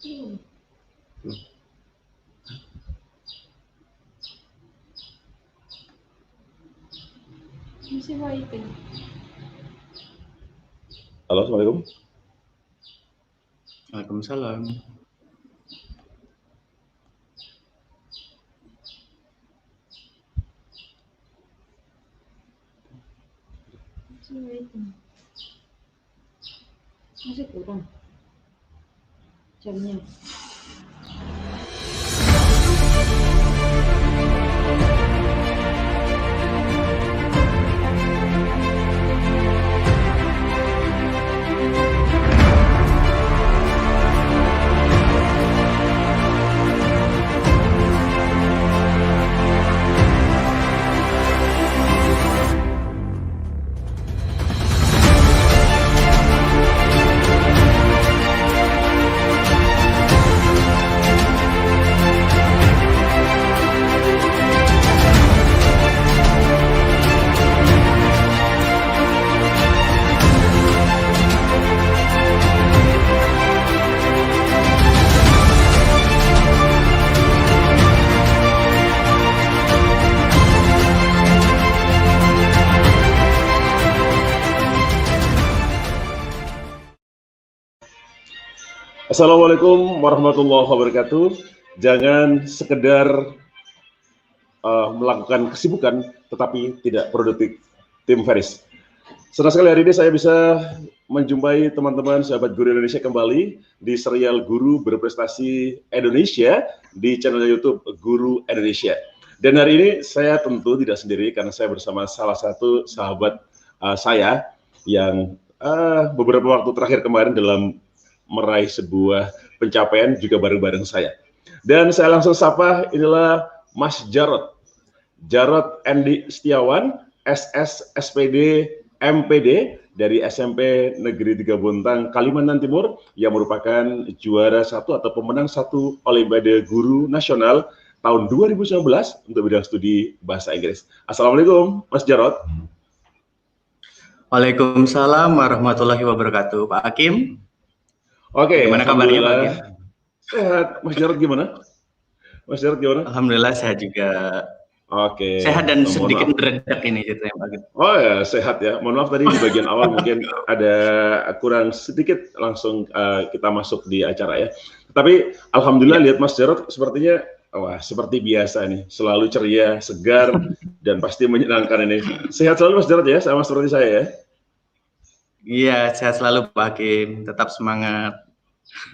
Hmm. Masih waiting. Halo, Assalamualaikum. Waalaikumsalam. Masih waiting. Masih kurang jamnya. Assalamualaikum warahmatullahi wabarakatuh. Jangan sekedar melakukan kesibukan, tetapi tidak produktif. Tim Faris. Senang sekali hari ini saya bisa menjumpai teman-teman sahabat Guru Indonesia kembali di serial Guru Berprestasi Indonesia di channel YouTube Guru Indonesia. Dan hari ini saya tentu tidak sendiri karena saya bersama salah satu sahabat saya yang beberapa waktu terakhir kemarin dalam meraih sebuah pencapaian juga bareng-bareng saya. Dan saya langsung sapa, inilah Mas Jarod. Jarod Endi Setiawan, SS SPD MPD dari SMP Negeri 3 Bontang, Kalimantan Timur, yang merupakan juara satu atau pemenang satu Olimpiade Guru Nasional tahun 2019 untuk bidang studi Bahasa Inggris. Assalamualaikum, Mas Jarod. Waalaikumsalam warahmatullahi wabarakatuh, Pak Hakim. Oke, gimana kabarnya, Pak Hakim? Sehat, Mas Jarod gimana? Mas Jarod gimana? Alhamdulillah sehat juga. Oke. Sehat dan sedikit meredak ini ceritanya, Pak Hakim. Oh ya, sehat ya. Mohon maaf tadi di bagian awal mungkin ada kurang sedikit, langsung kita masuk di acara ya. Tapi alhamdulillah lihat Mas Jarod sepertinya wah seperti biasa nih, selalu ceria, segar dan pasti menyenangkan ini. Sehat selalu Mas Jarod ya, sama seperti saya ya. Iya, sehat selalu Pak Hakim, tetap semangat.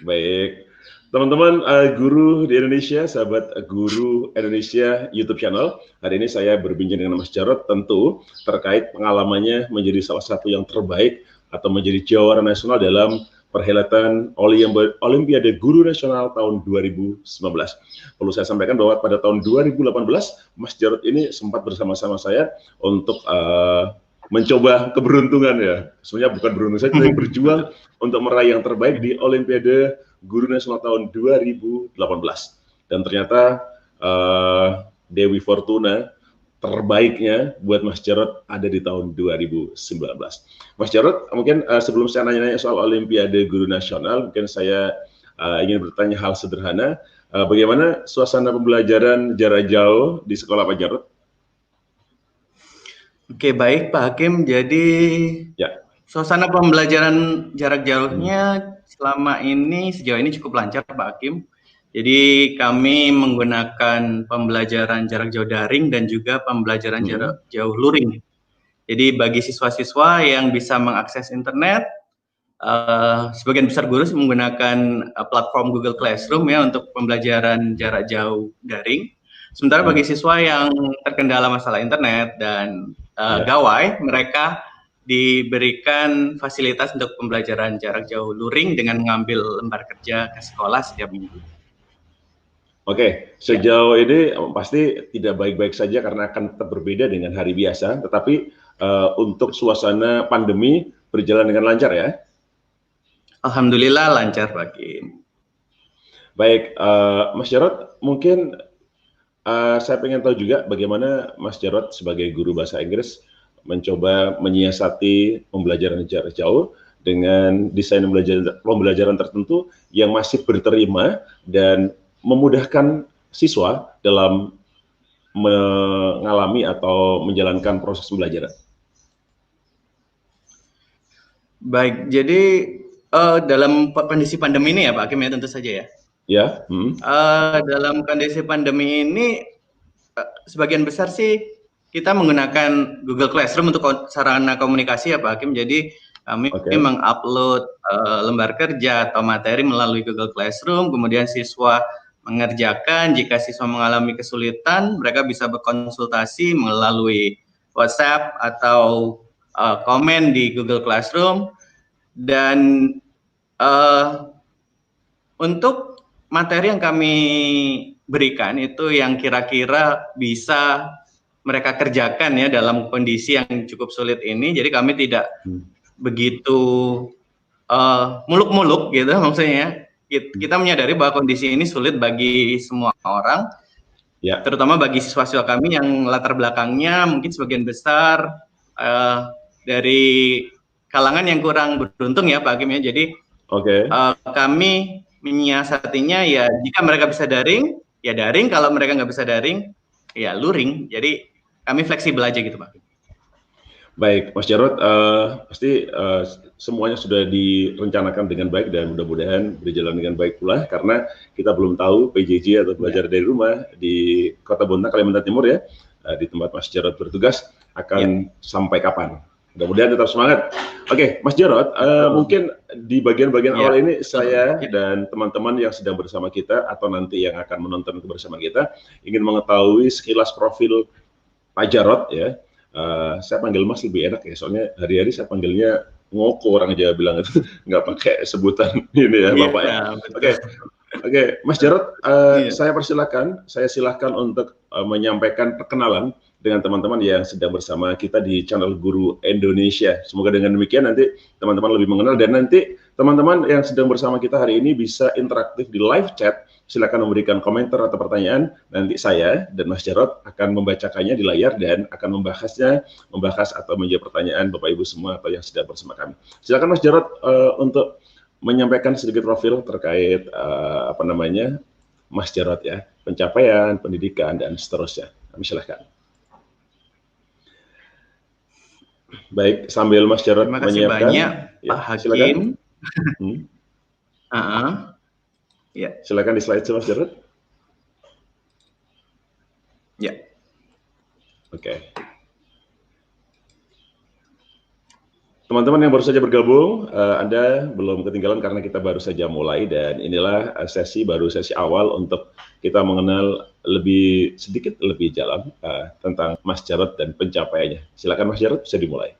Baik. Teman-teman guru di Indonesia, sahabat Guru Indonesia YouTube channel, hari ini saya berbincang dengan Mas Jarod tentu terkait pengalamannya menjadi salah satu yang terbaik atau menjadi juara nasional dalam perhelatan Olimpiade Guru Nasional tahun 2019. Perlu saya sampaikan bahwa pada tahun 2018, Mas Jarod ini sempat bersama-sama saya untuk mencoba keberuntungan ya. Sebenarnya bukan beruntung saja, tapi berjuang untuk meraih yang terbaik di Olimpiade Guru Nasional tahun 2018. Dan ternyata Dewi Fortuna terbaiknya buat Mas Jarod ada di tahun 2019. Mas Jarod, mungkin sebelum saya nanya-nanya soal Olimpiade Guru Nasional, mungkin saya ingin bertanya hal sederhana. Bagaimana suasana pembelajaran jarak jauh di sekolah Pak Jarod? Oke, baik Pak Hakim. Jadi suasana pembelajaran jarak jauhnya selama ini sejauh ini cukup lancar Pak Hakim. Jadi kami menggunakan pembelajaran jarak jauh daring dan juga pembelajaran jarak jauh luring. Jadi bagi siswa-siswa yang bisa mengakses internet, sebagian besar guru menggunakan platform Google Classroom ya untuk pembelajaran jarak jauh daring. Sementara bagi siswa yang terkendala masalah internet dan gawai, mereka diberikan fasilitas untuk pembelajaran jarak jauh luring dengan mengambil lembar kerja ke sekolah setiap minggu. Oke, sejauh ini pasti tidak baik-baik saja karena akan tetap berbeda dengan hari biasa, tetapi untuk suasana pandemi berjalan dengan lancar ya? Alhamdulillah lancar Pak Kim. Baik, Mas Jarod, mungkin saya pengen tahu juga bagaimana Mas Jarod sebagai guru bahasa Inggris mencoba menyiasati pembelajaran jarak jauh dengan desain pembelajaran tertentu yang masih berterima dan memudahkan siswa dalam mengalami atau menjalankan proses pembelajaran. Baik, jadi dalam kondisi pandemi ini ya Pak Hakim ya, tentu saja ya. Ya. Dalam kondisi pandemi ini sebagian besar sih kita menggunakan Google Classroom untuk sarana komunikasi ya Pak Hakim. Jadi kami mengupload lembar kerja atau materi melalui Google Classroom, kemudian siswa mengerjakan. Jika siswa mengalami kesulitan, mereka bisa berkonsultasi melalui WhatsApp atau komen di Google Classroom. Dan untuk materi yang kami berikan itu yang kira-kira bisa mereka kerjakan ya dalam kondisi yang cukup sulit ini. Jadi kami tidak begitu muluk-muluk gitu maksudnya. Kita menyadari bahwa kondisi ini sulit bagi semua orang, terutama bagi siswa-siswa kami yang latar belakangnya mungkin sebagian besar dari kalangan yang kurang beruntung ya Pak Hakim ya. Jadi kami menyiasatinya ya jika mereka bisa daring, ya daring. Kalau mereka nggak bisa daring, ya luring. Jadi kami fleksibel aja gitu Pak. Baik, Mas Jarod, pasti semuanya sudah direncanakan dengan baik dan mudah-mudahan berjalan dengan baik pula karena kita belum tahu PJJ atau belajar dari rumah di Kota Bontang, Kalimantan Timur ya, di tempat Mas Jarod bertugas akan sampai kapan. Mudah-mudahan tetap semangat. Oke, Mas Jarod, mungkin di bagian-bagian awal ini saya dan teman-teman yang sedang bersama kita atau nanti yang akan menonton bersama kita ingin mengetahui sekilas profil Pak Jarod ya. Saya panggil Mas lebih enak ya, soalnya hari-hari saya panggilnya Ngoko, orang Jawa bilang itu nggak pakai sebutan ini ya Bapak ya. Oke, Mas Jarod, saya silahkan untuk menyampaikan perkenalan dengan teman-teman yang sedang bersama kita di channel Guru Indonesia. Semoga dengan demikian nanti teman-teman lebih mengenal dan nanti teman-teman yang sedang bersama kita hari ini bisa interaktif di live chat. Silakan memberikan komentar atau pertanyaan. Nanti saya dan Mas Jarod akan membacakannya di layar dan akan membahas atau menjawab pertanyaan Bapak Ibu semua atau yang sedang bersama kami. Silakan Mas Jarod untuk menyampaikan sedikit profil terkait Mas Jarod ya, pencapaian, pendidikan dan seterusnya. Kami silakan. Baik, sambil Mas Jarod menyiapkan. Terima kasih banyak Pak Hakim. Ya. Silakan di slide Mas Jarod. Ya. Oke. Teman-teman yang baru saja bergabung, Anda belum ketinggalan karena kita baru saja mulai dan inilah sesi awal untuk kita mengenal sedikit lebih dalam tentang Mas Jarod dan pencapaiannya. Silakan Mas Jarod, bisa dimulai.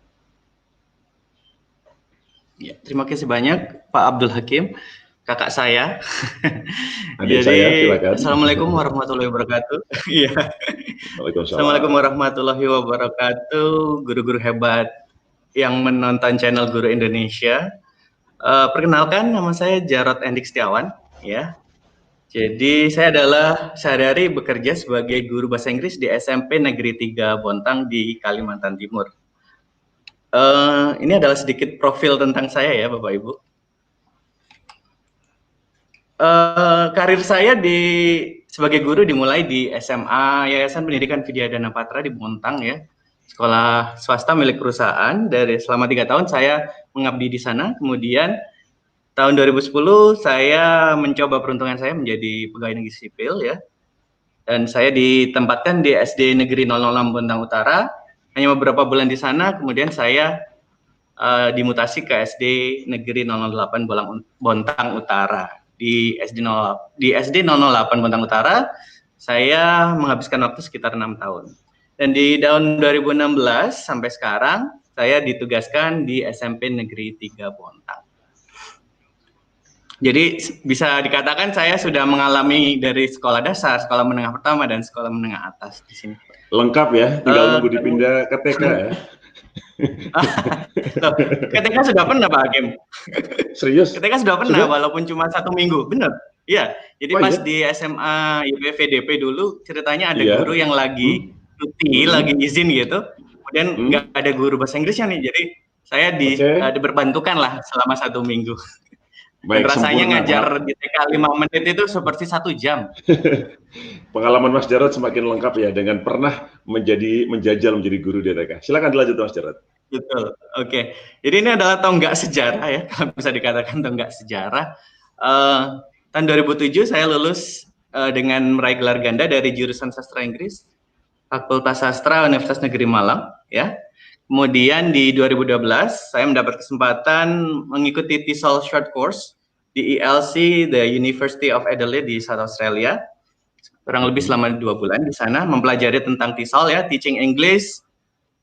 Ya, terima kasih banyak Pak Abdul Hakim, kakak saya. Adik saya, silakan. Assalamualaikum warahmatullahi wabarakatuh. Iya. Assalamualaikum warahmatullahi wabarakatuh, guru-guru hebat yang menonton channel Guru Indonesia. Perkenalkan, nama saya Jarod Endik Setiawan, ya. Jadi saya adalah sehari-hari bekerja sebagai guru bahasa Inggris di SMP Negeri 3 Bontang di Kalimantan Timur. Ini adalah sedikit profil tentang saya ya Bapak Ibu. Karir saya sebagai guru dimulai di SMA Yayasan Pendidikan Widyadana Patra di Bontang ya. Sekolah swasta milik perusahaan. Selama 3 tahun saya mengabdi di sana. Kemudian tahun 2010 saya mencoba peruntungan saya menjadi pegawai negeri sipil ya. Dan saya ditempatkan di SD Negeri 006 Bontang Utara. Hanya beberapa bulan di sana, kemudian saya dimutasi ke SD Negeri 008 Bontang Utara. Di SD 008 Bontang Utara, saya menghabiskan waktu sekitar 6 tahun. Dan di tahun 2016 sampai sekarang, saya ditugaskan di SMP Negeri 3 Bontang. Jadi bisa dikatakan saya sudah mengalami dari sekolah dasar, sekolah menengah pertama, dan sekolah menengah atas di sini. Lengkap ya, tinggal nunggu dipindah ke TK ya. Ke TK sudah pernah Pak Hakim. Serius? Ke TK sudah pernah, walaupun cuma 1 minggu, benar. Iya, jadi pas di SMA IPVDP dulu ceritanya ada guru yang lagi cuti, lagi izin gitu, kemudian nggak ada guru bahasa Inggrisnya nih, jadi Saya diperbantukan lah selama 1 minggu. Baik, rasanya sempurna, ngajar di TK 5 menit itu seperti 1 jam. Pengalaman Mas Jarod semakin lengkap ya dengan pernah menjajal menjadi guru di TK. Silakan dilanjut Mas Jarod. Betul, oke. Jadi ini adalah tonggak sejarah ya, kalau bisa dikatakan tonggak sejarah. Tahun 2007 saya lulus dengan meraih gelar ganda dari jurusan Sastra Inggris, Fakultas Sastra Universitas Negeri Malang, ya. Kemudian di 2012 saya mendapat kesempatan mengikuti TESOL Short Course di ELC, the University of Adelaide di South Australia. Kurang lebih selama 2 bulan di sana mempelajari tentang TESOL ya, Teaching English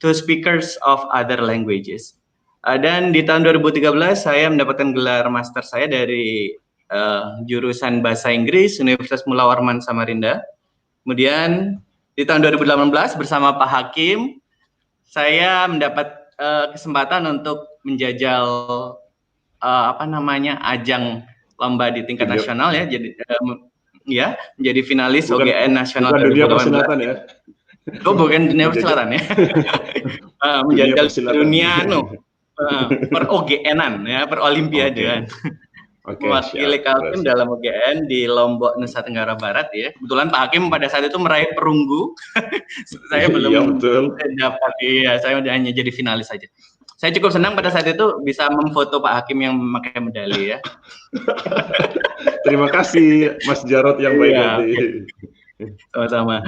to Speakers of Other Languages. Dan di tahun 2013 saya mendapatkan gelar master saya dari jurusan Bahasa Inggris Universitas Mula Warman Samarinda. Kemudian di tahun 2018 bersama Pak Hakim saya mendapat kesempatan untuk menjajal ajang lomba di tingkat nasional ya, jadi menjadi finalis OGN nasional 2018 ya. Oh, bukan dunia persilatan ya. Menjajal dunia per OGN-an ya, per Olimpiadean. Mewakili Kaltim dalam OGN di Lombok, Nusa Tenggara Barat ya. Kebetulan Pak Hakim pada saat itu meraih perunggu. Saya belum dapat, saya hanya jadi finalis saja. Saya cukup senang pada saat itu bisa memfoto Pak Hakim yang memakai medali ya. Terima kasih Mas Jarod yang baik hati. Sama-sama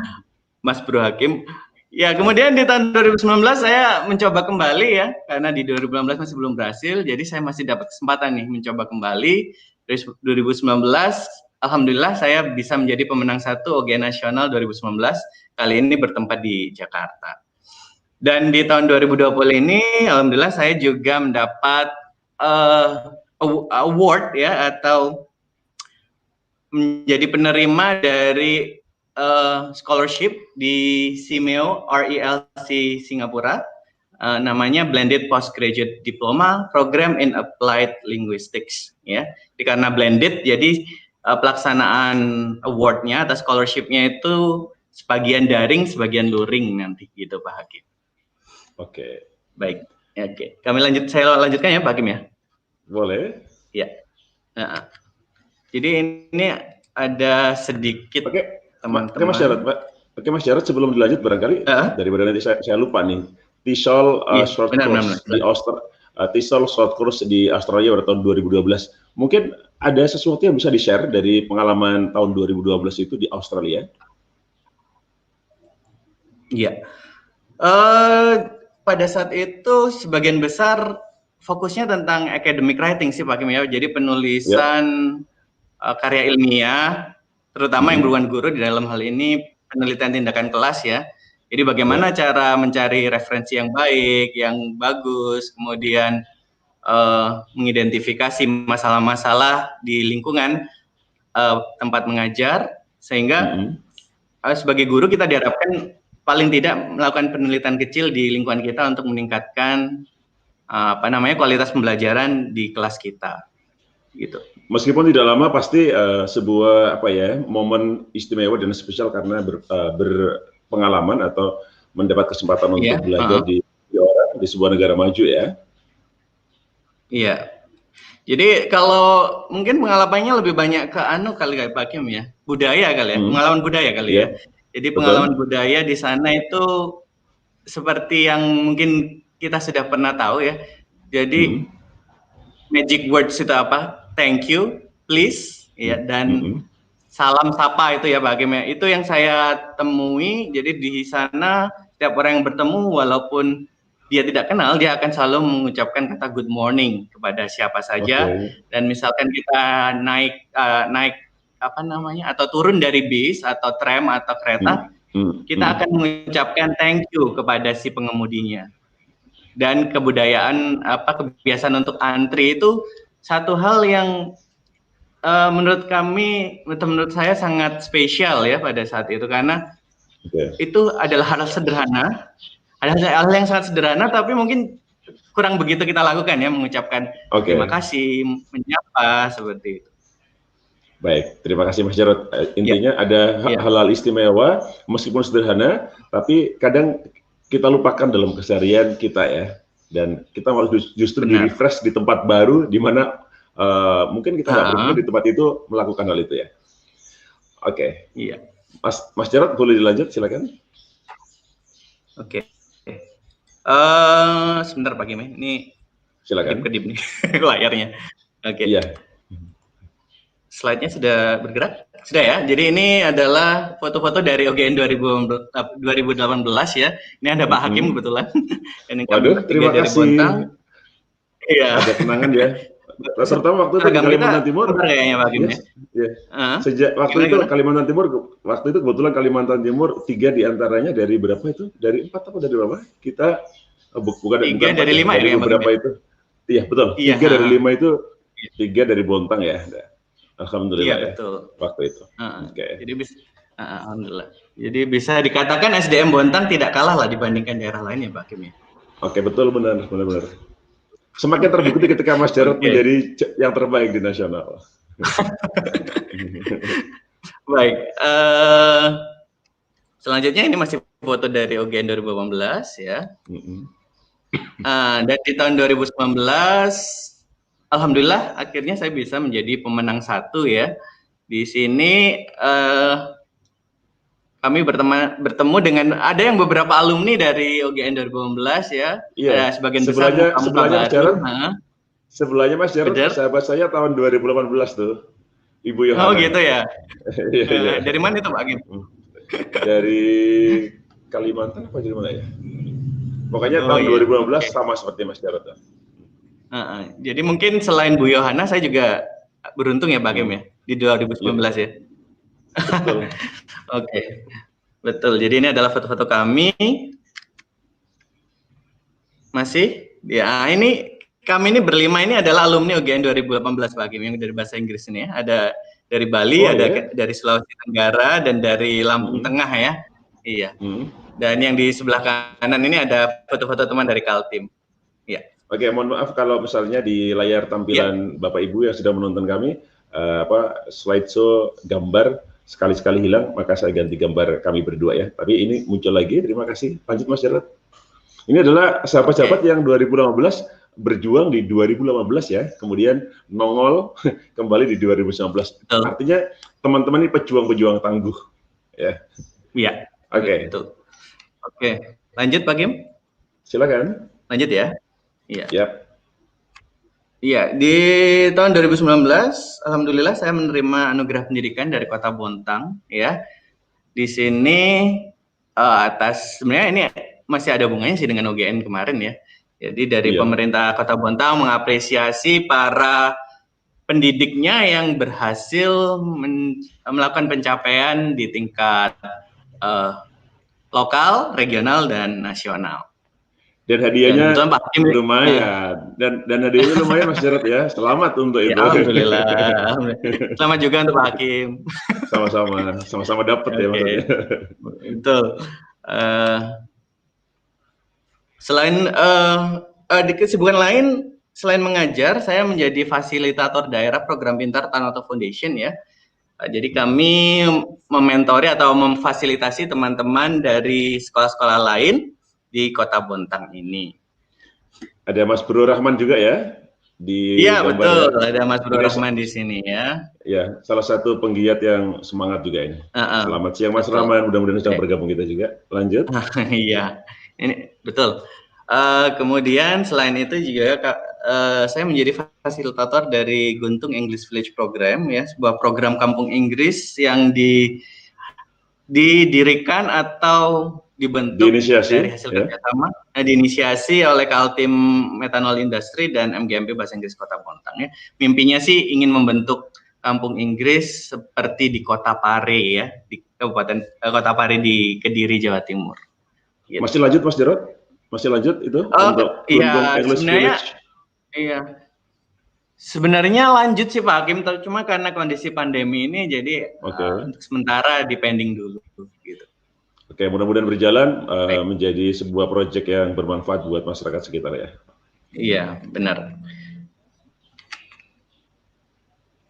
Mas Bro Hakim. Ya, kemudian di tahun 2019 saya mencoba kembali ya, karena di 2018 masih belum berhasil, jadi saya masih dapat kesempatan nih mencoba kembali. Dari 2019, alhamdulillah saya bisa menjadi pemenang 1 OGN Nasional 2019, kali ini bertempat di Jakarta. Dan di tahun 2020 ini, alhamdulillah saya juga mendapat award ya, atau menjadi penerima dari scholarship di CIMEO RELC Singapura, namanya Blended Postgraduate Diploma Program in Applied Linguistics ya. Karena blended jadi pelaksanaan awardnya atau scholarshipnya itu sebagian daring, sebagian luring nanti gitu Pak Hakim. Oke. Baik. Oke. Saya lanjutkan ya Pak Hakim ya. Boleh. Ya. Jadi ini ada sedikit teman-teman. Oke Mas Jarod, sebelum dilanjut barangkali daripada nanti saya lupa nih. TESOL short course di Australia, TESOL short course di Australia pada tahun 2012. Mungkin ada sesuatu yang bisa di-share dari pengalaman tahun 2012 itu di Australia? Iya. Pada saat itu sebagian besar fokusnya tentang academic writing sih Pak Hakim ya. Jadi penulisan karya ilmiah, terutama yang berhubungan guru di dalam hal ini penelitian tindakan kelas ya. Jadi bagaimana cara mencari referensi yang baik, yang bagus, kemudian mengidentifikasi masalah-masalah di lingkungan tempat mengajar, sehingga sebagai guru kita diharapkan paling tidak melakukan penelitian kecil di lingkungan kita untuk meningkatkan kualitas pembelajaran di kelas kita, gitu. Meskipun tidak lama, pasti sebuah momen istimewa dan spesial karena berpengalaman atau mendapat kesempatan untuk belajar di sebuah negara maju ya. Iya. Jadi kalau mungkin pengalamannya lebih banyak ke Pak Hakim ya, budaya kali ya, pengalaman budaya kali ya. Jadi pengalaman budaya di sana itu seperti yang mungkin kita sudah pernah tahu ya. Jadi magic words itu apa? Thank you, please, ya, dan salam sapa itu ya Pak Hakim ya. Itu yang saya temui. Jadi di sana setiap orang yang bertemu, walaupun dia tidak kenal, dia akan selalu mengucapkan kata good morning kepada siapa saja. Dan misalkan kita naik atau turun dari bis atau tram atau kereta, kita akan mengucapkan thank you kepada si pengemudinya. Dan kebudayaan kebiasaan untuk antri itu satu hal yang menurut saya sangat spesial ya pada saat itu, karena itu adalah hal sederhana, hal yang sangat sederhana, tapi mungkin kurang begitu kita lakukan ya, mengucapkan terima kasih, menyapa seperti itu. Baik, terima kasih Mas Jarod. Intinya ada hal-hal istimewa meskipun sederhana, tapi kadang kita lupakan dalam keseharian kita ya. Dan kita harus justru di-refresh di tempat baru, di mana mungkin kita nggak berpikir di tempat itu melakukan hal itu ya. Oke. Iya. Mas Jarod, boleh dilanjut, silakan. Oke. Sebentar Pak Kim, ini silakan. Kedip nih layarnya. Oke. Iya. Slide-nya sudah bergerak? Sudah ya. Jadi ini adalah foto-foto dari OGN 2018 ya. Ini ada Pak Hakim kebetulan. Waduh, terima kasih. Iya. Ada kenangan ya. Terutama waktu itu di Kalimantan Timur. Kayaknya Pak Hakim ya. Sejak waktu itu Kalimantan Timur, waktu itu kebetulan Kalimantan Timur 3 diantaranya dari berapa itu? Dari 4 atau dari berapa? Kita bukan dari 5 dari ya. Beberapa itu. Iya betul. 3 dari 5 itu 3 dari Bontang ya. Alhamdulillah ya. Betul. Waktu itu. Okay. Jadi bisa, alhamdulillah. Jadi bisa dikatakan SDM Bontang tidak kalah lah dibandingkan daerah lain ya Pak Kim ya. Oke, betul, benar. Semakin terbukti ketika Mas Jarod menjadi yang terbaik di nasional. Baik. Selanjutnya ini masih foto dari OGN 2018 ya. Dan di tahun 2019 alhamdulillah akhirnya saya bisa menjadi pemenang 1 ya. Di sini kami bertemu dengan ada yang beberapa alumni dari OGN 2018 ya. Iya. Ada sebagian besar sebelahnya Mas Jarod, sahabat saya tahun 2018 tuh. Ibu Yohana. Oh gitu ya. Iya. Dari mana itu Pak Kim? Dari Kalimantan apa dari mana ya? Pokoknya tahun 2015 sama seperti Mas Jarod. Jadi mungkin selain Bu Yohana, saya juga beruntung ya Pak Kim ya di 2019 ya. Betul. Oke, betul. Jadi ini adalah foto-foto kami. Masih? Ya, ini kami ini berlima ini adalah alumni UGN 2018 Pak Kim yang dari bahasa Inggris ini ya. Ada dari Bali, dari Sulawesi Tenggara dan dari Lampung Tengah ya. Iya. Dan yang di sebelah kanan ini ada foto-foto teman dari Kaltim. Iya. Oke, mohon maaf kalau misalnya di layar tampilan Bapak Ibu yang sudah menonton kami slideshow gambar sekali-sekali hilang, maka saya ganti gambar kami berdua ya. Tapi ini muncul lagi. Terima kasih. Lanjut Mas Jarod. Ini adalah sahabat-sahabat yang 2015 berjuang di 2018 ya, kemudian nongol kembali di 2019. Betul. Artinya teman-teman ini pejuang-pejuang tangguh ya. Iya. Oke. Betul. Oke. Lanjut Pak Kim. Silakan. Lanjut ya. Iya. Yap. Iya, di tahun 2019, alhamdulillah saya menerima anugerah pendidikan dari Kota Bontang, ya. Di sini sebenarnya ini masih ada hubungannya sih dengan UGN kemarin ya. Jadi dari pemerintah Kota Bontang mengapresiasi para pendidiknya yang berhasil melakukan pencapaian di tingkat lokal, regional, dan nasional. Dan hadiahnya lumayan. Dan hadiahnya lumayan Mas Jarod ya. Selamat untuk itu. Alhamdulillah. Selamat juga untuk Pak Hakim. Sama-sama dapat ya maksudnya. Betul. Selain di kesibukan lain, selain mengajar, saya menjadi fasilitator daerah program Pintar Tanoto Foundation ya. Jadi kami mementori atau memfasilitasi teman-teman dari sekolah-sekolah lain di Kota Bontang ini. Ada Mas Bro Rahman juga ya di betul, ada Mas Bro Rahman di sini ya. Ya, salah satu penggiat yang semangat juga ini. Selamat siang Mas Rahman, mudah-mudahan sedang bergabung kita juga. Lanjut. Iya, ini betul. Kemudian selain itu juga saya menjadi fasilitator dari Guntung English Village Program ya, sebuah program kampung Inggris yang didirikan atau dibentuk dari hasil kerjasama, diinisiasi oleh Kaltim Methanol Industry dan MGMP Bahasa Inggris Kota Bontang ya. Mimpinya sih ingin membentuk kampung Inggris seperti di Kota Pare ya, di Kabupaten Kota Pare di Kediri Jawa Timur. Gitu. Masih lanjut Mas Jarod? Masih lanjut itu untuk English Village? Iya. Sebenarnya lanjut sih Pak Hakim, cuma karena kondisi pandemi ini jadi untuk sementara dipending dulu gitu. Oke, mudah-mudahan berjalan menjadi sebuah proyek yang bermanfaat buat masyarakat sekitar ya. Iya, benar.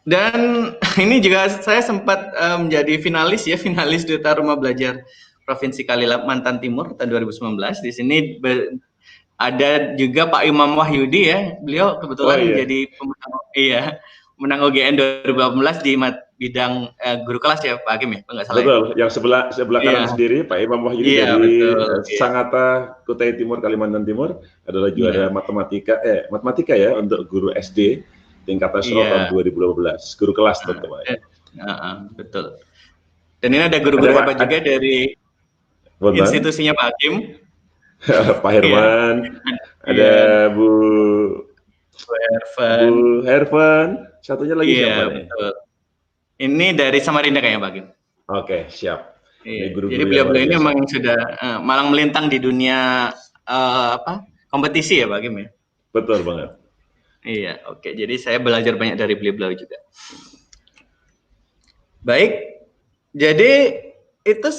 Dan ini juga saya sempat menjadi finalis Duta Rumah Belajar Provinsi Kalimantan Timur tahun 2019. Di sini ada juga Pak Imam Wahyudi ya, beliau kebetulan jadi pemenang UGN 2018 di bidang guru kelas ya Pak Hakim ya, nggak salah. Betul, yang sebelah kanan sendiri Pak Imam Wahyudi dari Sangatta, Kutai Timur, Kalimantan Timur, adalah juara matematika ya untuk guru SD tingkat nasional tahun 2012, guru kelas teman-teman. Betul. Dan ini ada guru-guru hebat juga dari institusinya Pak Hakim. Pak Herman, ada Bu Hervan, satunya lagi siapa? Betul. Ini dari Samarinda kayaknya Pak Hakim. Oke, siap. Jadi beliau-beliau ini memang sudah malang melintang di dunia kompetisi ya Pak Hakim ya. Betul banget. Iya, oke. Jadi saya belajar banyak dari beliau-beliau juga. Baik, jadi itu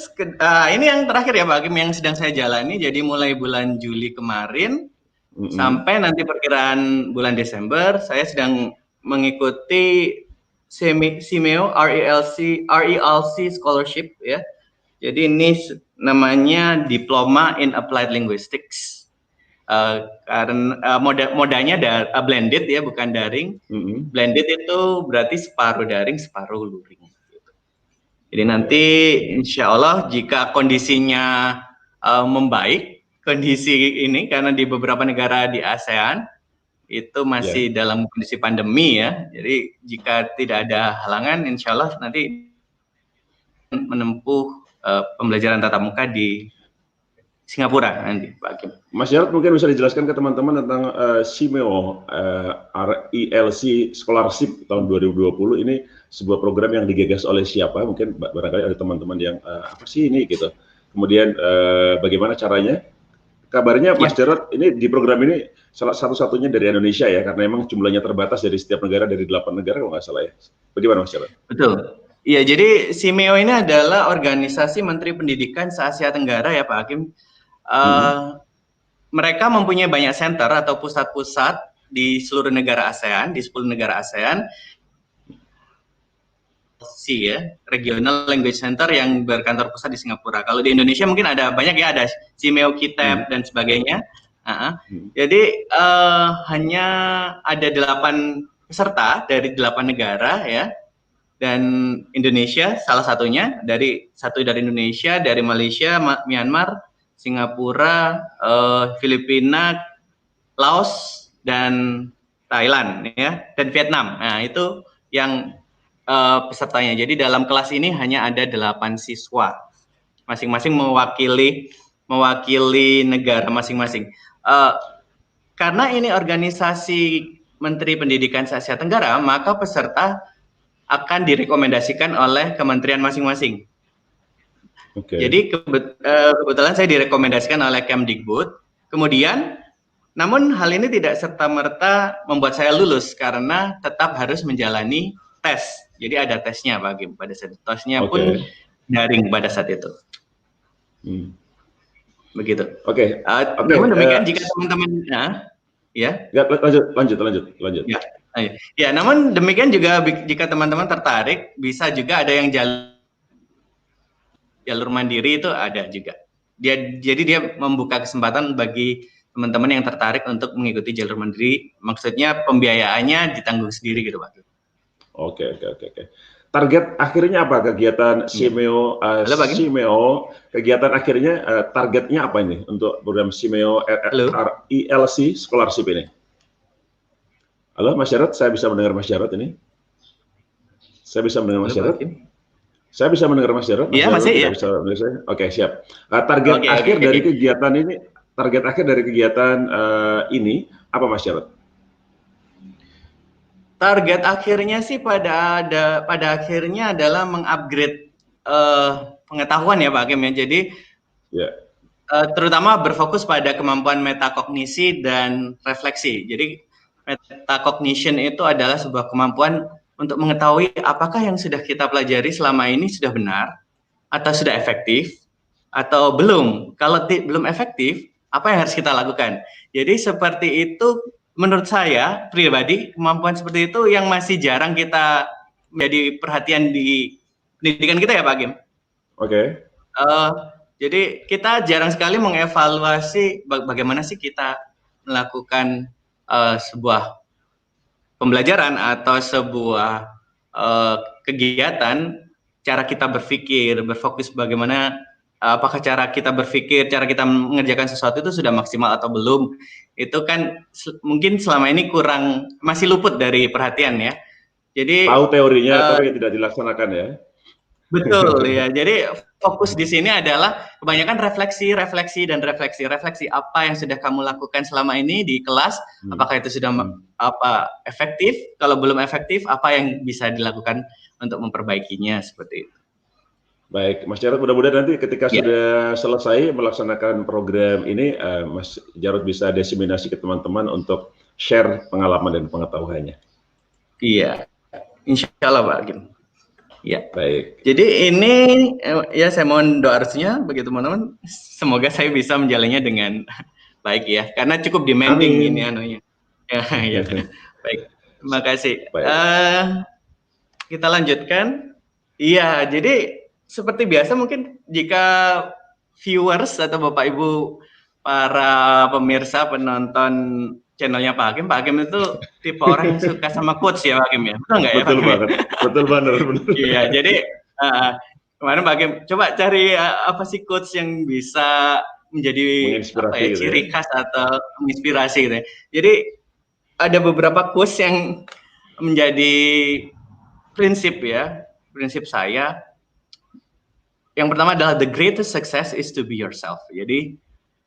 ini yang terakhir ya Pak Hakim yang sedang saya jalani. Jadi mulai bulan Juli kemarin sampai nanti perkiraan bulan Desember saya sedang mengikuti CIMEO RELC Scholarship ya. Jadi ini namanya Diploma in Applied Linguistics. Karena modanya blended ya, bukan daring. Blended itu berarti separuh daring, separuh luring. Jadi nanti insya Allah jika kondisinya membaik, kondisi ini karena di beberapa negara di ASEAN itu masih dalam kondisi pandemi ya. Jadi jika tidak ada halangan, insya Allah nanti menempuh pembelajaran tatap muka di Singapura nanti, Pak Hakim. Mas Jarod mungkin bisa dijelaskan ke teman-teman tentang CIMEO RELC Scholarship tahun 2020 ini sebuah program yang digagas oleh siapa? Mungkin barangkali ada teman-teman yang apa sih ini gitu. Kemudian bagaimana caranya? Kabarnya Mas Jarod ini di program ini salah satu-satunya dari Indonesia ya, karena memang jumlahnya terbatas dari setiap negara, dari 8 negara kalau nggak salah ya. Bagaimana Mas Jarod? Betul. Iya, jadi CIMEO ini adalah organisasi Menteri Pendidikan se-Asia Tenggara ya Pak Hakim. Mereka mempunyai banyak center atau pusat-pusat di seluruh negara ASEAN, di 10 negara ASEAN, Regional Language Center yang berkantor pusat di Singapura. Kalau di Indonesia mungkin ada banyak ya, ada CIMEO KITEB dan sebagainya. Jadi hanya ada 8 peserta dari 8 negara ya, dan Indonesia salah satunya, satu dari Indonesia, dari Malaysia, Myanmar, Singapura, Filipina, Laos, dan Thailand ya, dan Vietnam. Nah, itu yang pesertanya. Jadi dalam kelas ini hanya ada 8 siswa, masing-masing mewakili negara masing-masing. Karena ini organisasi Menteri Pendidikan se-Asia Tenggara, maka peserta akan direkomendasikan oleh kementerian masing-masing. Jadi kebetulan saya direkomendasikan oleh Kemdikbud. Kemudian, namun hal ini tidak serta-merta membuat saya lulus karena tetap harus menjalani tes. Jadi ada tesnya Pak Hakim pada saat itu. Tesnya pun daring pada saat itu. Begitu. Namun demikian jika teman-teman lanjut. Ya, namun demikian juga jika teman-teman tertarik, bisa juga ada yang jalur mandiri itu ada juga. Jadi dia membuka kesempatan bagi teman-teman yang tertarik untuk mengikuti jalur mandiri. Maksudnya pembiayaannya ditanggung sendiri gitu Pak. Oke. Target akhirnya apa kegiatan CIMEO? Kegiatan akhirnya targetnya apa ini untuk program CIMEO RELC Scholarship ini? Halo Mas Jarod, saya bisa mendengar Mas Jarod ini? Saya bisa mendengar Mas Jarod? Saya bisa mendengar Mas Jarod? Iya, masih ya. Oke, siap. Target akhir dari kegiatan ini, ini apa Mas Jarod? Target akhirnya sih pada akhirnya adalah mengupgrade pengetahuan ya Pak Hakim ya. Jadi terutama berfokus pada kemampuan metakognisi dan refleksi. Jadi metacognition itu adalah sebuah kemampuan untuk mengetahui apakah yang sudah kita pelajari selama ini sudah benar atau sudah efektif atau belum. Kalau belum efektif, apa yang harus kita lakukan? Jadi seperti itu menurut saya pribadi, kemampuan seperti itu yang masih jarang kita menjadi perhatian di pendidikan kita ya Pak Hakim. Oke. Jadi kita jarang sekali mengevaluasi bagaimana sih kita melakukan sebuah pembelajaran atau sebuah kegiatan, cara kita berpikir, berfokus bagaimana, apakah cara kita berpikir, cara kita mengerjakan sesuatu itu sudah maksimal atau belum, itu kan mungkin selama ini masih luput dari perhatian ya. Jadi tahu teorinya tapi tidak dilaksanakan ya. Betul ya. Jadi fokus di sini adalah kebanyakan refleksi apa yang sudah kamu lakukan selama ini di kelas, apakah itu sudah efektif, kalau belum efektif apa yang bisa dilakukan untuk memperbaikinya, seperti itu. Baik, Mas Jarod, mudah-mudahan nanti ketika sudah selesai melaksanakan program ini, Mas Jarod bisa diseminasi ke teman-teman untuk share pengalaman dan pengetahuannya. Iya, insya Allah Pak Hakim. Ya, baik. Jadi ini ya saya mohon doa restunya bagi teman-teman. Semoga saya bisa menjalannya dengan baik ya, karena cukup demanding ini anunya. Ya. Baik, terima kasih. Kita lanjutkan. Iya, jadi seperti biasa mungkin jika viewers atau Bapak Ibu para pemirsa penonton channelnya Pak Hakim itu tipe orang yang suka sama quotes ya Pak Hakim ya, betul nggak ya? Betul banget, betul banget. Iya, jadi kemarin Pak Hakim coba cari apa sih quotes yang bisa menjadi ciri khas atau menginspirasi gitu ya. Jadi ada beberapa quotes yang menjadi prinsip saya. Yang pertama adalah the greatest success is to be yourself. Jadi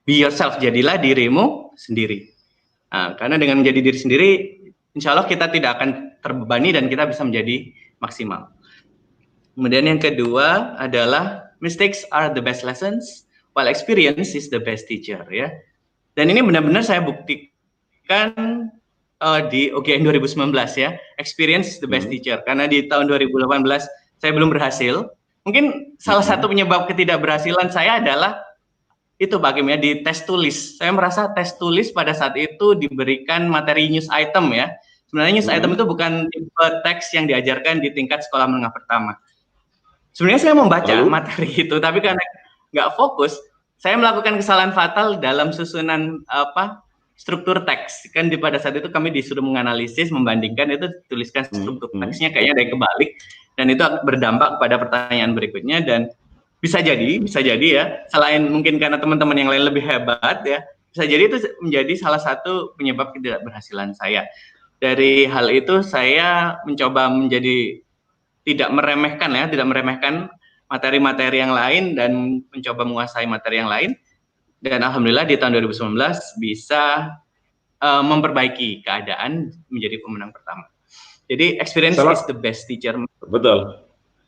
be yourself, jadilah dirimu sendiri. Nah, karena dengan menjadi diri sendiri, insya Allah kita tidak akan terbebani dan kita bisa menjadi maksimal. Kemudian yang kedua adalah mistakes are the best lessons, while experience is the best teacher. Ya. Dan ini benar-benar saya buktikan di UGM 2019 ya, experience is the best teacher. Karena di tahun 2018 saya belum berhasil. Mungkin salah satu penyebab ketidakberhasilan saya adalah itu Pak Hakim ya, di tes tulis. Saya merasa tes tulis pada saat itu diberikan materi news item ya. Sebenarnya news item itu bukan tipe teks yang diajarkan di tingkat sekolah menengah pertama. Sebenarnya saya membaca materi itu, tapi karena nggak fokus, saya melakukan kesalahan fatal dalam susunan struktur teks. Kan pada saat itu kami disuruh menganalisis, membandingkan, itu tuliskan struktur teksnya kayaknya ada yang kebalik, dan itu berdampak pada pertanyaan berikutnya. Dan bisa jadi ya, selain mungkin karena teman-teman yang lain lebih hebat ya, bisa jadi itu menjadi salah satu penyebab ketidakberhasilan saya. Dari hal itu saya mencoba menjadi tidak meremehkan materi-materi yang lain dan mencoba menguasai materi yang lain. Dan alhamdulillah di tahun 2019 bisa memperbaiki keadaan menjadi pemenang pertama. Jadi experience is the best teacher. Betul.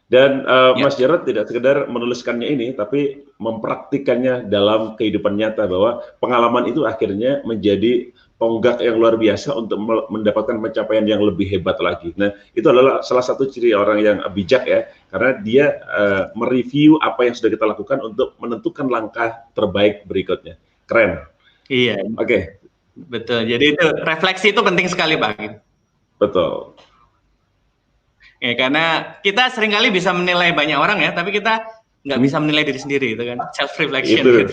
Dan Mas Jarod tidak sekedar menuliskannya ini, tapi mempraktikannya dalam kehidupan nyata, bahwa pengalaman itu akhirnya menjadi tonggak yang luar biasa untuk mendapatkan pencapaian yang lebih hebat lagi. Nah, itu adalah salah satu ciri orang yang bijak ya, karena dia mereview apa yang sudah kita lakukan untuk menentukan langkah terbaik berikutnya. Keren. Iya. Oke. Betul. Jadi itu refleksi itu penting sekali, Pak. Betul. Ya, karena kita seringkali bisa menilai banyak orang ya, tapi kita nggak bisa menilai diri sendiri, itu kan self reflection. Gitu.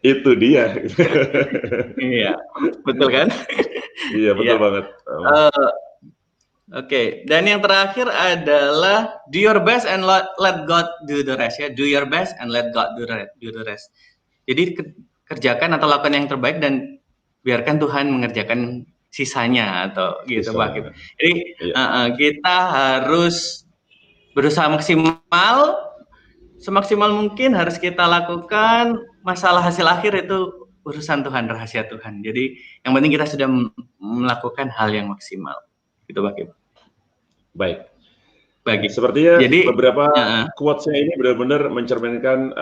Itu dia. Iya, betul kan? Iya, betul banget. Oke, dan yang terakhir adalah do your best and let God do the rest ya. Do your best and let God do the rest. Jadi kerjakan atau lakukan yang terbaik dan biarkan Tuhan mengerjakan sisanya atau gitu Pak. Jadi kita harus berusaha semaksimal mungkin harus kita lakukan. Masalah hasil akhir itu urusan Tuhan, rahasia Tuhan. Jadi yang penting kita sudah melakukan hal yang maksimal. Gitu Pak. Baik. Sepertinya beberapa quotes-nya ini benar-benar mencerminkan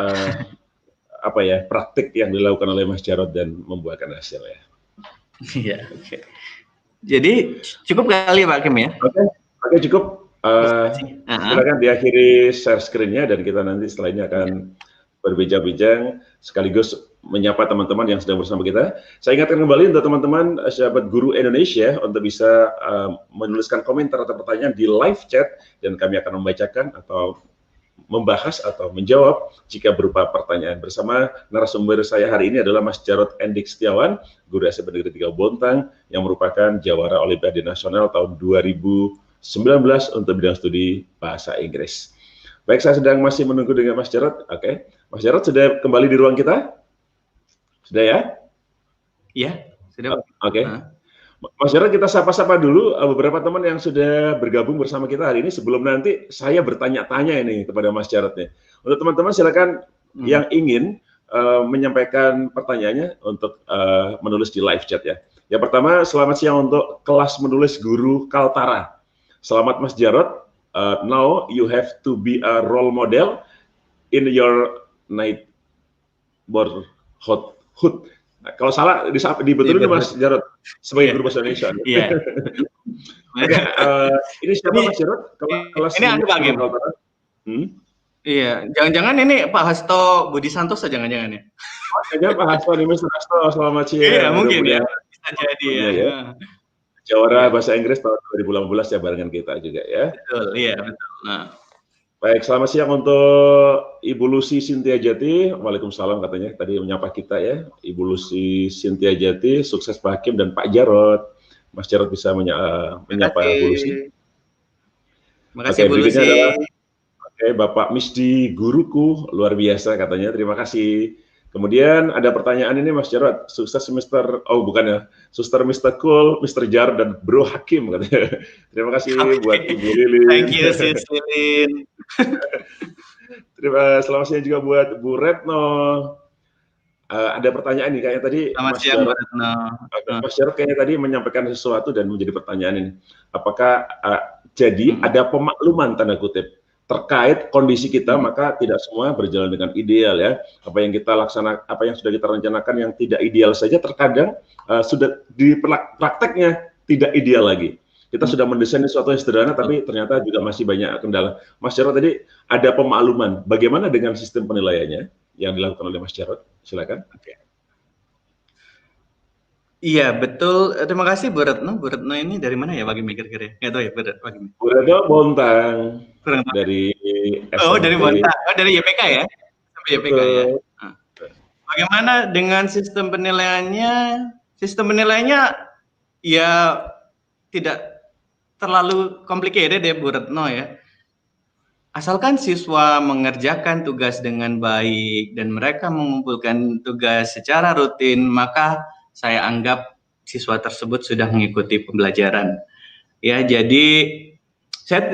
praktik yang dilakukan oleh Mas Jarod dan membuahkan hasil ya. Iya, oke. Jadi cukup kali Pak Hakim ya? Oke, cukup. Silakan diakhiri share screen-nya dan kita nanti setelah ini akan berbincang-bincang sekaligus menyapa teman-teman yang sedang bersama kita. Saya ingatkan kembali untuk teman-teman sahabat Guru Indonesia untuk bisa menuliskan komentar atau pertanyaan di live chat dan kami akan membacakan atau membahas atau menjawab jika berupa pertanyaan. Bersama narasumber saya hari ini adalah Mas Jarod Endik Setiawan, guru SMP Negeri 3 Bontang, yang merupakan jawara Olimpiade Nasional tahun 2019 untuk bidang studi bahasa Inggris. Baik, saya sedang masih menunggu dengan Mas Jarod. Oke, Mas Jarod sudah kembali di ruang kita? Sudah ya? Iya, sudah. Oke. Mas Jarod, kita sapa-sapa dulu beberapa teman yang sudah bergabung bersama kita hari ini sebelum nanti saya bertanya-tanya ini kepada Mas Jarod nih. Untuk teman-teman silakan yang ingin menyampaikan pertanyaannya untuk menulis di live chat ya. Yang pertama, selamat siang untuk kelas menulis guru Kaltara. Selamat Mas Jarod. Now you have to be a role model in your neighborhood. Nah, kalau salah dibetulin Mas Jarod sebagai guru bahasa Indonesia. Iya. Oke, ini siapa Mas Jarod? Kelas ini Anda Pak Gem. Iya, jangan-jangan ini Pak Hasto Budi Santoso jangan-jangan ya? Kayaknya Pak Hasto ini Mas Hasto, selamat siang. Iya, mungkin ya. Bisa jadi ya. Jawara bahasa Inggris tahun 2018 ya barengan kita juga ya. Betul, iya betul. Nah. Baik, selamat siang untuk Ibu Lucy Sintia Jati. Waalaikumsalam katanya tadi menyapa kita ya. Ibu Lucy Sintia Jati, sukses Pak Hakim dan Pak Jarod. Mas Jarod bisa menyapa Ibu Lucy. Terima kasih Bu Lucy. Bapak Misdi guruku, luar biasa katanya. Terima kasih. Kemudian ada pertanyaan ini Mas Jarod, sukses Suster Cool, Mr. Jar dan Bro Hakim katanya. Terima kasih buat Ibu Lilin. Thank you Sis Lilin. Selamat siang juga buat Bu Retno. Ada pertanyaan nih kayaknya tadi Mas Jarod kayaknya tadi menyampaikan sesuatu dan menjadi pertanyaan ini. Apakah jadi ada pemakluman tanda kutip terkait kondisi kita, maka tidak semua berjalan dengan ideal ya. Apa yang kita laksanakan, apa yang sudah kita rencanakan yang tidak ideal saja terkadang sudah di prakteknya tidak ideal lagi. Kita sudah mendesain sesuatu yang sederhana, tapi ternyata juga masih banyak kendala. Mas Jarod tadi ada pemakluman. Bagaimana dengan sistem penilaiannya yang dilakukan oleh Mas Jarod? Silakan. Iya betul. Terima kasih Bu Retno. Bu Retno ini dari mana ya Pak Gimi kira-kira? Nggak tahu ya Bu Retno Bontang. Dari dari Bontang. Oh dari YPK ya? Sampai YPK ya. Nah. Bagaimana dengan sistem penilaiannya? Sistem penilaiannya ya tidak terlalu complicated ya Bu Retno ya. Asalkan siswa mengerjakan tugas dengan baik dan mereka mengumpulkan tugas secara rutin, maka saya anggap siswa tersebut sudah mengikuti pembelajaran. Ya, jadi saya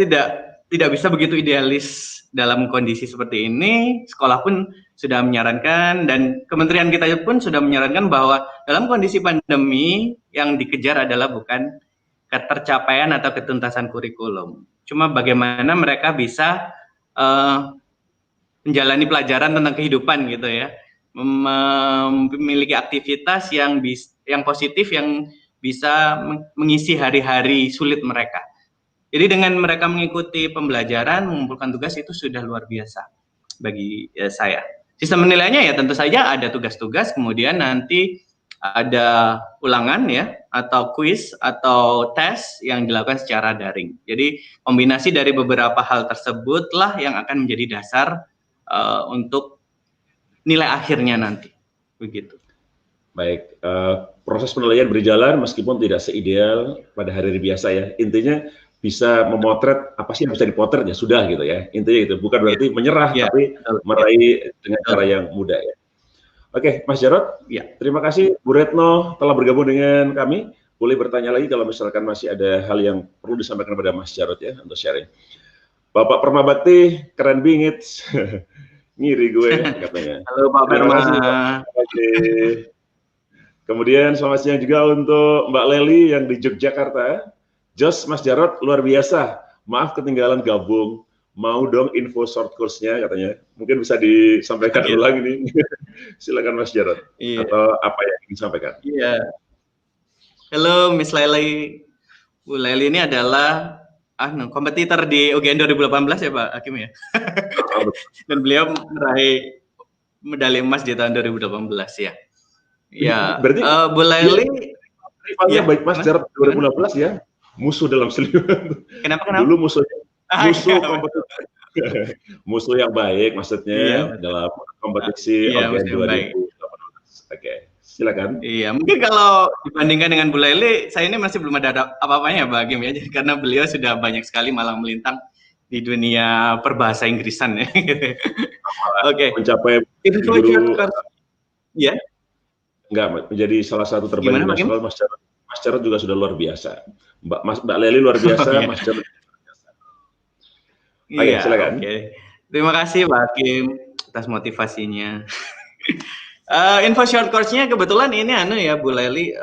tidak bisa begitu idealis dalam kondisi seperti ini. Sekolah pun sudah menyarankan dan kementerian kita pun sudah menyarankan bahwa dalam kondisi pandemi yang dikejar adalah bukan ketercapaian atau ketuntasan kurikulum. Cuma bagaimana mereka bisa menjalani pelajaran tentang kehidupan gitu ya. Memiliki aktivitas yang positif yang bisa mengisi hari-hari sulit mereka. Jadi dengan mereka mengikuti pembelajaran, mengumpulkan tugas itu sudah luar biasa bagi saya. Sistem penilaiannya ya tentu saja ada tugas-tugas, kemudian nanti ada ulangan ya atau kuis atau tes yang dilakukan secara daring. Jadi kombinasi dari beberapa hal tersebutlah yang akan menjadi dasar untuk nilai akhirnya nanti, begitu. Baik, proses penilaian berjalan meskipun tidak seideal pada hari-hari biasa ya. Intinya bisa memotret apa sih yang bisa dipotret ya sudah gitu ya. Intinya itu bukan berarti menyerah tapi meraih dengan cara yang mudah ya. Oke, Mas Jarod, terima kasih Bu Retno telah bergabung dengan kami. Boleh bertanya lagi kalau misalkan masih ada hal yang perlu disampaikan kepada Mas Jarod ya untuk sharing. Bapak Permabakti, keren bingit. Ngiri gue katanya. Halo Pak Perma. Kemudian selamat siang juga untuk Mbak Leli yang di Yogyakarta. Jos Mas Jarod luar biasa. Maaf ketinggalan gabung. Mau dong info short course-nya katanya. Mungkin bisa disampaikan ulang ini. Silakan Mas Jarod. Atau apa yang ingin disampaikan. Halo Miss Leli. Bu Leli ini adalah kompetitor di UGN 2018 ya Pak Hakim ya. Dan beliau meraih medali emas di tahun 2018 ya. Ya, berarti Bu Leli rivalnya baik Mas Jarod 2018 ya. Musuh dalam seliwan. Kenapa? Dulu musuh kompetitor. Musuh yang baik maksudnya dalam kompetisi OGN 2018. Oke, silakan. Iya, mungkin kalau dibandingkan dengan Bu Leli, saya ini masih belum ada apa-apanya Pak Hakim ya, karena beliau sudah banyak sekali malang melintang di dunia perbahasa Inggrisan ya. Oke. Mencapai guru, ya. Enggak, menjadi salah satu terbaik nasional. Mas Jarod juga sudah luar biasa. Mbak Leli luar biasa, Mas Jarod luar biasa. Oke, silakan. Terima kasih Pak Hakim atas motivasinya. Info short course-nya kebetulan ini ya Bu Leli,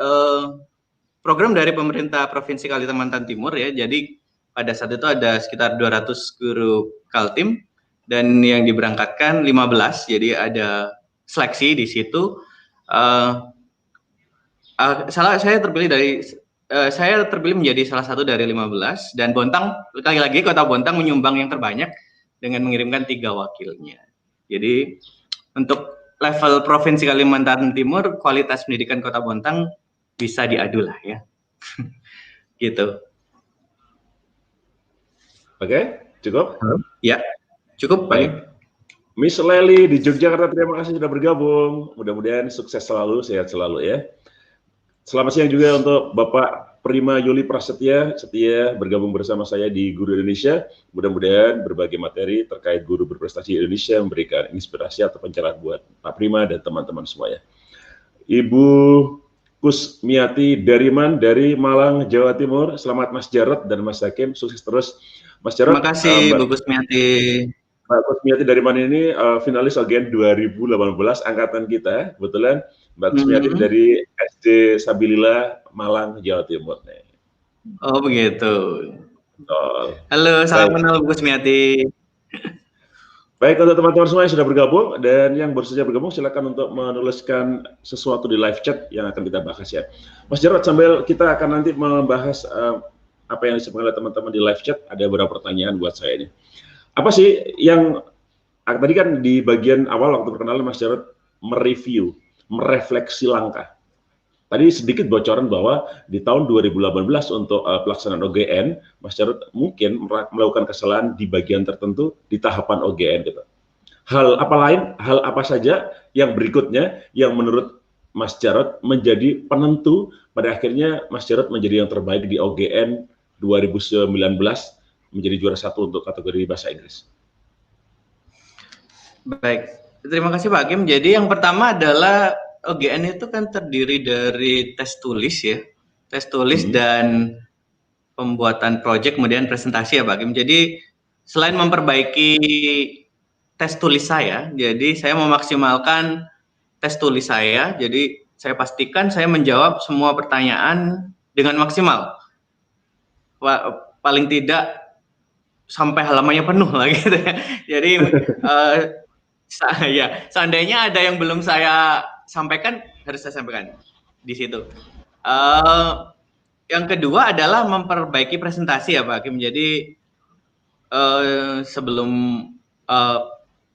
program dari pemerintah Provinsi Kalimantan Timur ya. Jadi pada saat itu ada sekitar 200 guru Kaltim dan yang diberangkatkan 15. Jadi ada seleksi di situ. Saya terpilih menjadi salah satu dari 15 dan Bontang lagi-lagi Kota Bontang menyumbang yang terbanyak dengan mengirimkan 3 wakilnya. Jadi untuk level Provinsi Kalimantan Timur, kualitas pendidikan Kota Bontang bisa diadu lah ya. Gitu. Oke, cukup? Ya, cukup. Baik. Miss Leli di Yogyakarta, terima kasih sudah bergabung. Mudah-mudahan sukses selalu, sehat selalu ya. Selamat siang juga untuk Bapak Prima Yuli Prasetya, setia bergabung bersama saya di Guru Indonesia. Mudah-mudahan berbagai materi terkait guru berprestasi Indonesia memberikan inspirasi atau pencerahan buat Pak Prima dan teman-teman semuanya. Ibu Kusmiati Dariman dari Malang, Jawa Timur. Selamat Mas Jarod dan Mas Hakim, sukses terus. Mas Jarod. Terima kasih Bu Kusmiati. Mbak Kusmiati Dariman ini finalis OGN 2018 angkatan kita, kebetulan. Mbak Kusmiati dari SD Sabilillah, Malang, Jawa Timur. Oh begitu. Halo, salam kenal Bu Kusmiati. Baik, untuk teman-teman semua yang sudah bergabung dan yang baru saja bergabung, silakan untuk menuliskan sesuatu di live chat yang akan kita bahas ya. Mas Jarod, sambil kita akan nanti membahas apa yang disampaikan oleh teman-teman di live chat, ada beberapa pertanyaan buat saya ini. Apa sih yang tadi kan di bagian awal waktu perkenalan Mas Jarod mereview, merefleksi langkah. Tadi sedikit bocoran bahwa di tahun 2018 untuk pelaksanaan OGN, Mas Jarod mungkin melakukan kesalahan di bagian tertentu di tahapan OGN gitu. Hal apa saja yang berikutnya yang menurut Mas Jarod menjadi penentu pada akhirnya Mas Jarod menjadi yang terbaik di OGN 2019, menjadi juara 1 untuk kategori bahasa Inggris. Baik, terima kasih Pak Hakim. Jadi yang pertama adalah OGN itu kan terdiri dari tes tulis ya, tes tulis dan pembuatan proyek kemudian presentasi ya Pak Hakim. Jadi selain memperbaiki tes tulis saya, jadi saya memaksimalkan tes tulis saya. Jadi saya pastikan saya menjawab semua pertanyaan dengan maksimal. Paling tidak sampai halamannya penuh lah gitu ya. Jadi seandainya ada yang belum saya sampaikan, harus saya sampaikan di situ. Yang kedua adalah memperbaiki presentasi ya Pak Hakim. Jadi sebelum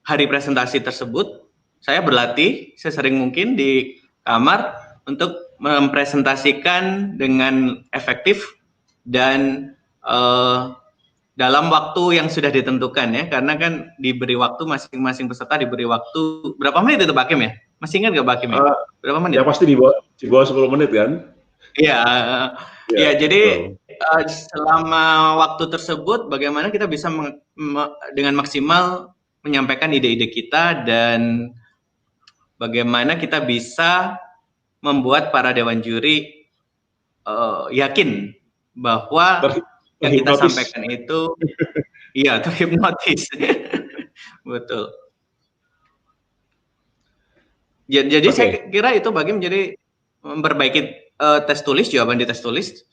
hari presentasi tersebut, saya berlatih sesering mungkin di kamar untuk mempresentasikan dengan efektif dan dalam waktu yang sudah ditentukan ya, karena kan diberi waktu, masing-masing peserta diberi waktu berapa menit itu Pak Hakim ya? Masih ingat nggak Pak Hakim ya? Berapa menit? Ya pasti di bawah 10 menit kan? Iya, ya, jadi selama waktu tersebut bagaimana kita bisa dengan maksimal menyampaikan ide-ide kita dan bagaimana kita bisa membuat para dewan juri yakin bahwa yang kita sampaikan itu iya terhipnotis. Betul. Jadi saya kira itu bagi menjadi memperbaiki tes tulis, jawaban di tes tulis,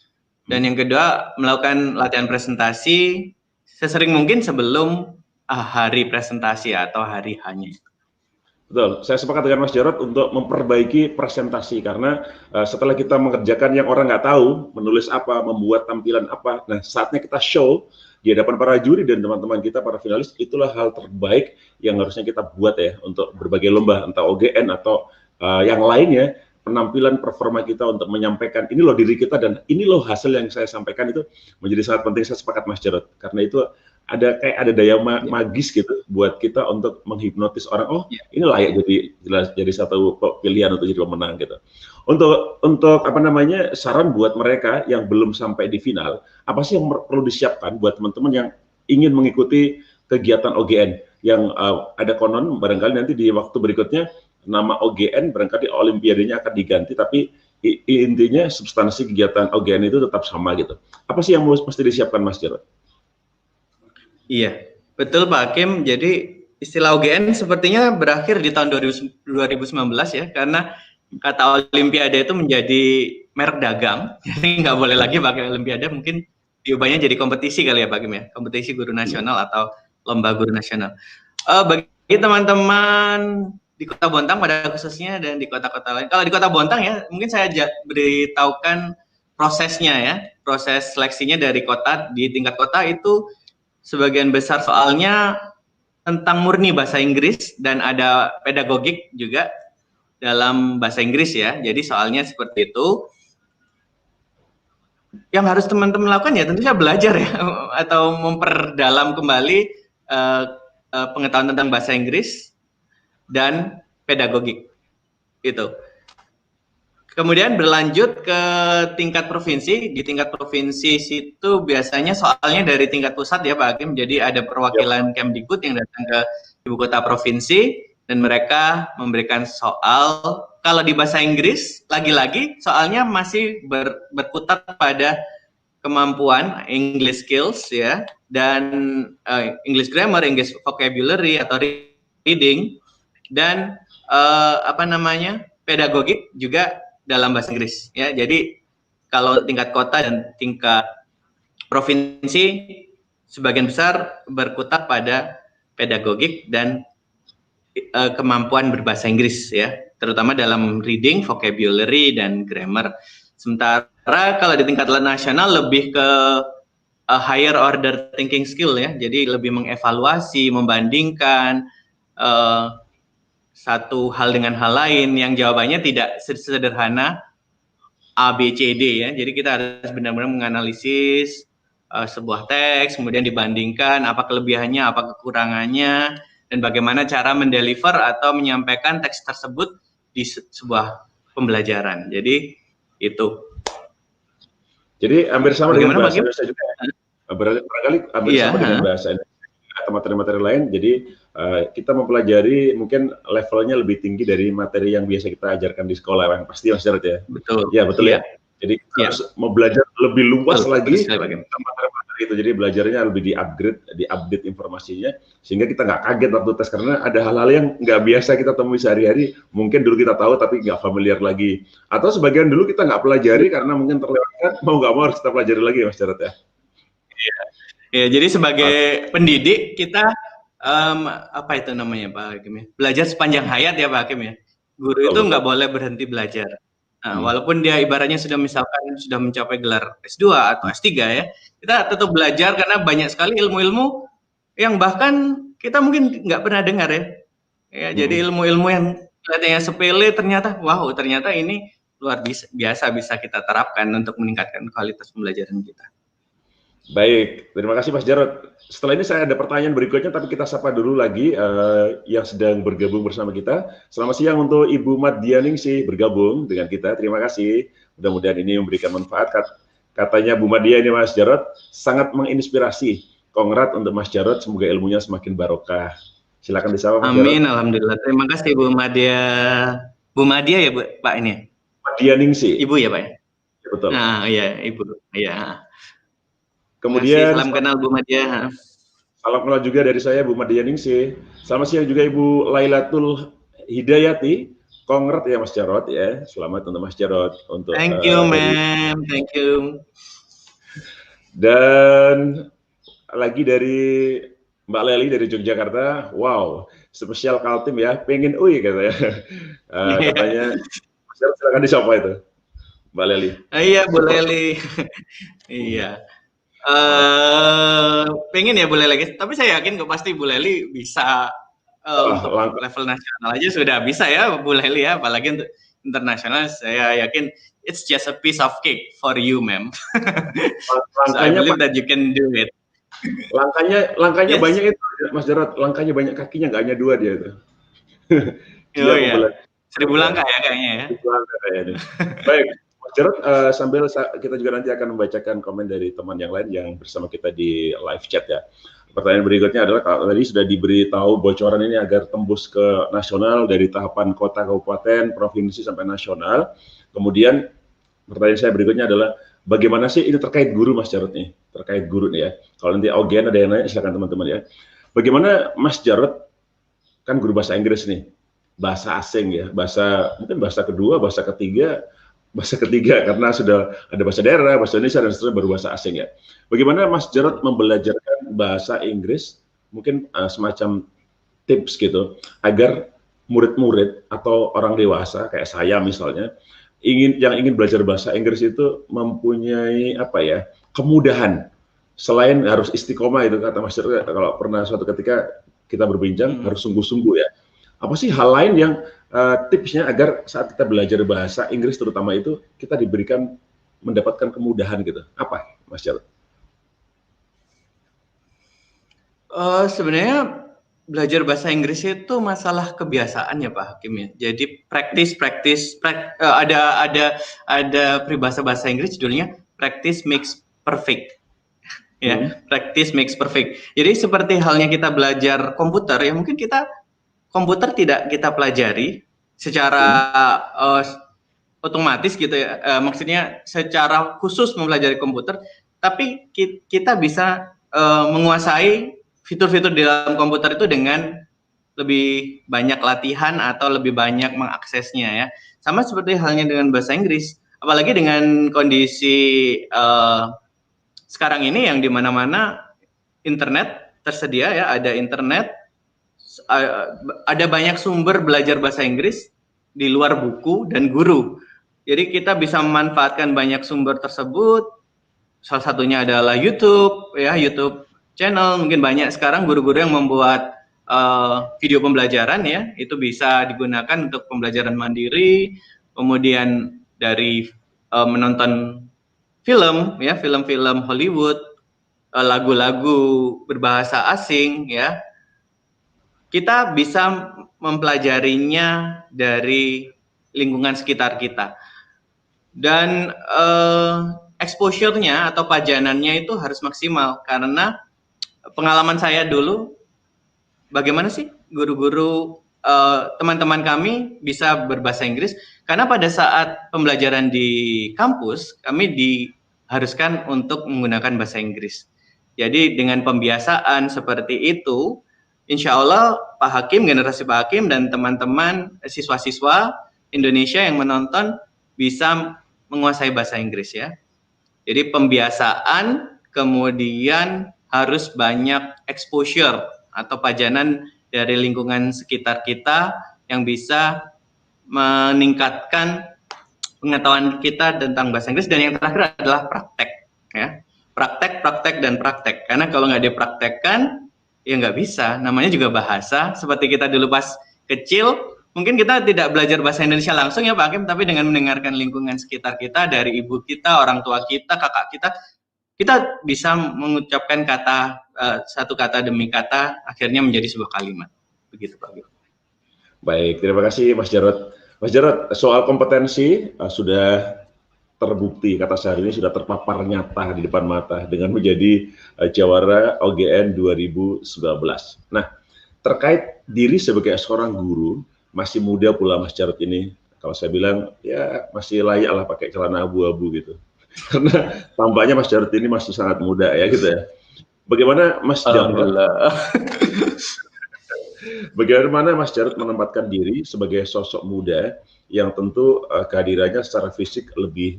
dan yang kedua melakukan latihan presentasi sesering mungkin sebelum hari presentasi atau hari hanya. Betul, saya sepakat dengan Mas Jarod untuk memperbaiki presentasi karena setelah kita mengerjakan yang orang nggak tahu, menulis apa, membuat tampilan apa, nah saatnya kita show di hadapan para juri dan teman-teman kita, para finalis, itulah hal terbaik yang harusnya kita buat ya untuk berbagai lomba, entah OGN atau yang lainnya, penampilan performa kita untuk menyampaikan ini loh diri kita dan ini loh hasil yang saya sampaikan itu menjadi sangat penting. Saya sepakat Mas Jarod, karena itu ada daya magis gitu buat kita untuk menghipnotis orang. Oh, ini layak jadi satu pilihan untuk jadi pemenang gitu. Untuk apa namanya, saran buat mereka yang belum sampai di final, apa sih yang perlu disiapkan buat teman-teman yang ingin mengikuti kegiatan OGN yang ada konon barangkali nanti di waktu berikutnya nama OGN barangkali olimpiadenya akan diganti, tapi intinya substansi kegiatan OGN itu tetap sama gitu. Apa sih yang mesti disiapkan, Mas Jarod? Iya, betul Pak Hakim. Jadi istilah OGN sepertinya berakhir di tahun 2019 ya, karena kata Olimpiade itu menjadi merek dagang, jadi nggak boleh lagi pakai Olimpiade, mungkin diubahnya jadi kompetisi kali ya Pak Hakim ya, kompetisi guru nasional atau lomba guru nasional. Bagi teman-teman di Kota Bontang pada khususnya dan di kota-kota lain, kalau di Kota Bontang ya, mungkin saya beritahukan prosesnya ya, proses seleksinya dari kota, di tingkat kota itu sebagian besar soalnya tentang murni bahasa Inggris dan ada pedagogik juga dalam bahasa Inggris ya. Jadi soalnya seperti itu. Yang harus teman-teman lakukan ya tentunya belajar ya atau memperdalam kembali pengetahuan tentang bahasa Inggris dan pedagogik itu. Kemudian berlanjut ke tingkat provinsi. Di tingkat provinsi itu biasanya soalnya dari tingkat pusat ya Pak Hakim. Jadi ada perwakilan Kemdikbud yang datang ke ibu kota provinsi dan mereka memberikan soal. Kalau di bahasa Inggris, lagi-lagi soalnya masih berkutat pada kemampuan English skills ya, dan English grammar, English vocabulary atau reading, dan pedagogik juga dalam bahasa Inggris ya. Jadi kalau tingkat kota dan tingkat provinsi sebagian besar berkutat pada pedagogik dan kemampuan berbahasa Inggris ya, terutama dalam reading, vocabulary dan grammar. Sementara kalau di tingkat nasional lebih ke higher order thinking skill ya. Jadi lebih mengevaluasi, membandingkan satu hal dengan hal lain yang jawabannya tidak sederhana A, B, C, D ya. Jadi kita harus benar-benar menganalisis sebuah teks, kemudian dibandingkan apa kelebihannya, apa kekurangannya, dan bagaimana cara mendeliver atau menyampaikan teks tersebut di sebuah pembelajaran. Jadi itu. Jadi hampir sama dengan bahasa Indonesia juga. Barangkali hampir sama dengan bahasa Indonesia atau materi-materi lain. Jadi kita mempelajari mungkin levelnya lebih tinggi dari materi yang biasa kita ajarkan di sekolah, yang pasti Mas Jarod ya. Betul. Ya betul ya. Jadi kita harus mau belajar lebih luas lagi materi-materi itu. Jadi belajarnya lebih di-update informasinya, sehingga kita nggak kaget waktu tes, karena ada hal-hal yang nggak biasa kita temui sehari-hari. Mungkin dulu kita tahu tapi nggak familiar lagi. Atau sebagian dulu kita nggak pelajari karena mungkin terlewatkan, mau nggak mau harus kita pelajari lagi Mas Jarod ya. Iya. Ya, jadi sebagai pendidik kita apa itu namanya Pak Hakim ya? Belajar sepanjang hayat ya Pak Hakim ya. Guru itu nggak boleh berhenti belajar. Nah, walaupun dia ibaratnya sudah mencapai gelar S2 atau S3 ya, kita tetap belajar karena banyak sekali ilmu-ilmu yang bahkan kita mungkin nggak pernah dengar ya. Jadi ilmu-ilmu yang kelihatannya sepele ternyata ini luar biasa bisa kita terapkan untuk meningkatkan kualitas pembelajaran kita. Baik, terima kasih Mas Jarod. Setelah ini saya ada pertanyaan berikutnya, tapi kita sapa dulu lagi yang sedang bergabung bersama kita. Selamat siang untuk Ibu Madianingsih bergabung dengan kita. Terima kasih. Mudah-mudahan ini memberikan manfaat. Katanya Bu Madia ini Mas Jarod sangat menginspirasi. Kongrat untuk Mas Jarod, semoga ilmunya semakin barokah. Silakan disapa Mas Jarod. Amin, alhamdulillah. Terima kasih Bu Madia. Bu Madia ya Pak ini? Madianingsih. Ibu ya Pak ya? Ya, betul. Nah iya Ibu. Iya. Kemudian salam kenal Bu Madia. Salam kenal juga dari saya Bu Madianingsih. Selamat siang juga Ibu Lailatul Hidayati. Kongrat ya Mas Jarod ya. Selamat untuk Mas Jarod. Thank you ma'am. Thank you. Dan lagi dari Mbak Leli dari Yogyakarta. Wow, spesial Kaltim ya. Pengen UI katanya. Katanya Mas Jarod silakan disapa itu Mbak Leli. Iya Bu Leli. Iya. Pengen ya Bu Leli, tapi saya yakin kok pasti Bu Leli bisa untuk level nasional aja sudah bisa ya Bu Leli ya, apalagi untuk internasional saya yakin it's just a piece of cake for you ma'am. So I believe that you can do it. Langkahnya Yes. banyak itu, Mas Jarod. Langkahnya banyak, kakinya nggak hanya 2 dia itu. Dia Oh ya, pembelajar. 1000 Ya, langkah ya kayaknya ya. itu langkah kayaknya. Baik, Mas Jarod, sambil kita juga nanti akan membacakan komen dari teman yang lain yang bersama kita di live chat ya. Pertanyaan berikutnya adalah, kalau tadi sudah diberitahu bocoran ini agar tembus ke nasional dari tahapan kota, kabupaten, provinsi sampai nasional. Kemudian pertanyaan saya berikutnya adalah, bagaimana sih ini terkait guru, Mas Jarod nih? Terkait guru nih ya. Kalau nanti Ogen ada yang nanya, silakan teman-teman ya. Bagaimana Mas Jarod, kan guru bahasa Inggris nih, bahasa asing ya, mungkin bahasa kedua, bahasa ketiga karena sudah ada bahasa daerah, bahasa Indonesia dan seterusnya, baru bahasa asing ya. Bagaimana Mas Jarod membelajarkan bahasa Inggris, mungkin semacam tips gitu, agar murid-murid atau orang dewasa kayak saya misalnya, yang ingin belajar bahasa Inggris itu mempunyai apa ya, kemudahan, selain harus istiqomah itu kata Mas Jarod, kalau pernah suatu ketika kita berbincang harus sungguh-sungguh ya. Apa sih hal lain yang tipsnya agar saat kita belajar bahasa Inggris terutama itu kita diberikan mendapatkan kemudahan gitu? Apa, Mas Jarod? Sebenarnya belajar bahasa Inggris itu masalah kebiasaan ya Pak Hakim ya. Jadi ada peribahasa bahasa Inggris judulnya practice makes perfect. Ya, practice makes perfect. Jadi seperti halnya kita belajar komputer ya, mungkin komputer tidak kita pelajari secara otomatis gitu ya, maksudnya secara khusus mempelajari komputer, tapi kita bisa menguasai fitur-fitur di dalam komputer itu dengan lebih banyak latihan atau lebih banyak mengaksesnya ya. Sama seperti halnya dengan bahasa Inggris, apalagi dengan kondisi sekarang ini yang di mana-mana internet tersedia ya, ada internet, ada banyak sumber belajar bahasa Inggris di luar buku dan guru. Jadi kita bisa memanfaatkan banyak sumber tersebut. Salah satunya adalah YouTube ya, YouTube channel. Mungkin banyak sekarang guru-guru yang membuat video pembelajaran ya, itu bisa digunakan untuk pembelajaran mandiri. Kemudian dari menonton film ya, film-film Hollywood, lagu-lagu berbahasa asing ya, kita bisa mempelajarinya dari lingkungan sekitar kita. Dan exposure-nya atau pajanannya itu harus maksimal, karena pengalaman saya dulu, bagaimana sih guru-guru teman-teman kami bisa berbahasa Inggris, karena pada saat pembelajaran di kampus kami diharuskan untuk menggunakan bahasa Inggris. Jadi dengan pembiasaan seperti itu, insya Allah Pak Hakim, generasi Pak Hakim dan teman-teman siswa-siswa Indonesia yang menonton bisa menguasai bahasa Inggris ya. Jadi pembiasaan, kemudian harus banyak exposure atau pajanan dari lingkungan sekitar kita yang bisa meningkatkan pengetahuan kita tentang bahasa Inggris. Dan yang terakhir adalah praktek ya. Praktek dan praktek, karena kalau nggak dipraktekkan ya nggak bisa. Namanya juga bahasa, seperti kita dulu pas kecil, mungkin kita tidak belajar bahasa Indonesia langsung ya Pak Hakim, tapi dengan mendengarkan lingkungan sekitar kita, dari ibu kita, orang tua kita, kakak kita bisa mengucapkan satu kata demi kata, akhirnya menjadi sebuah kalimat. Begitu Pak Hakim. Baik, terima kasih Mas Jarod. Mas Jarod, soal kompetensi sudah terbukti, kata sehari ini sudah terpapar nyata di depan mata dengan menjadi jawara OGN 2019. Nah, terkait diri sebagai seorang guru, masih muda pula Mas Jarod ini, kalau saya bilang ya masih layak lah pakai celana abu-abu gitu. Karena tampaknya Mas Jarod ini masih sangat muda ya gitu ya. Bagaimana Mas Jarod? Bagaimana Mas Jarod menempatkan diri sebagai sosok muda yang tentu kehadirannya secara fisik lebih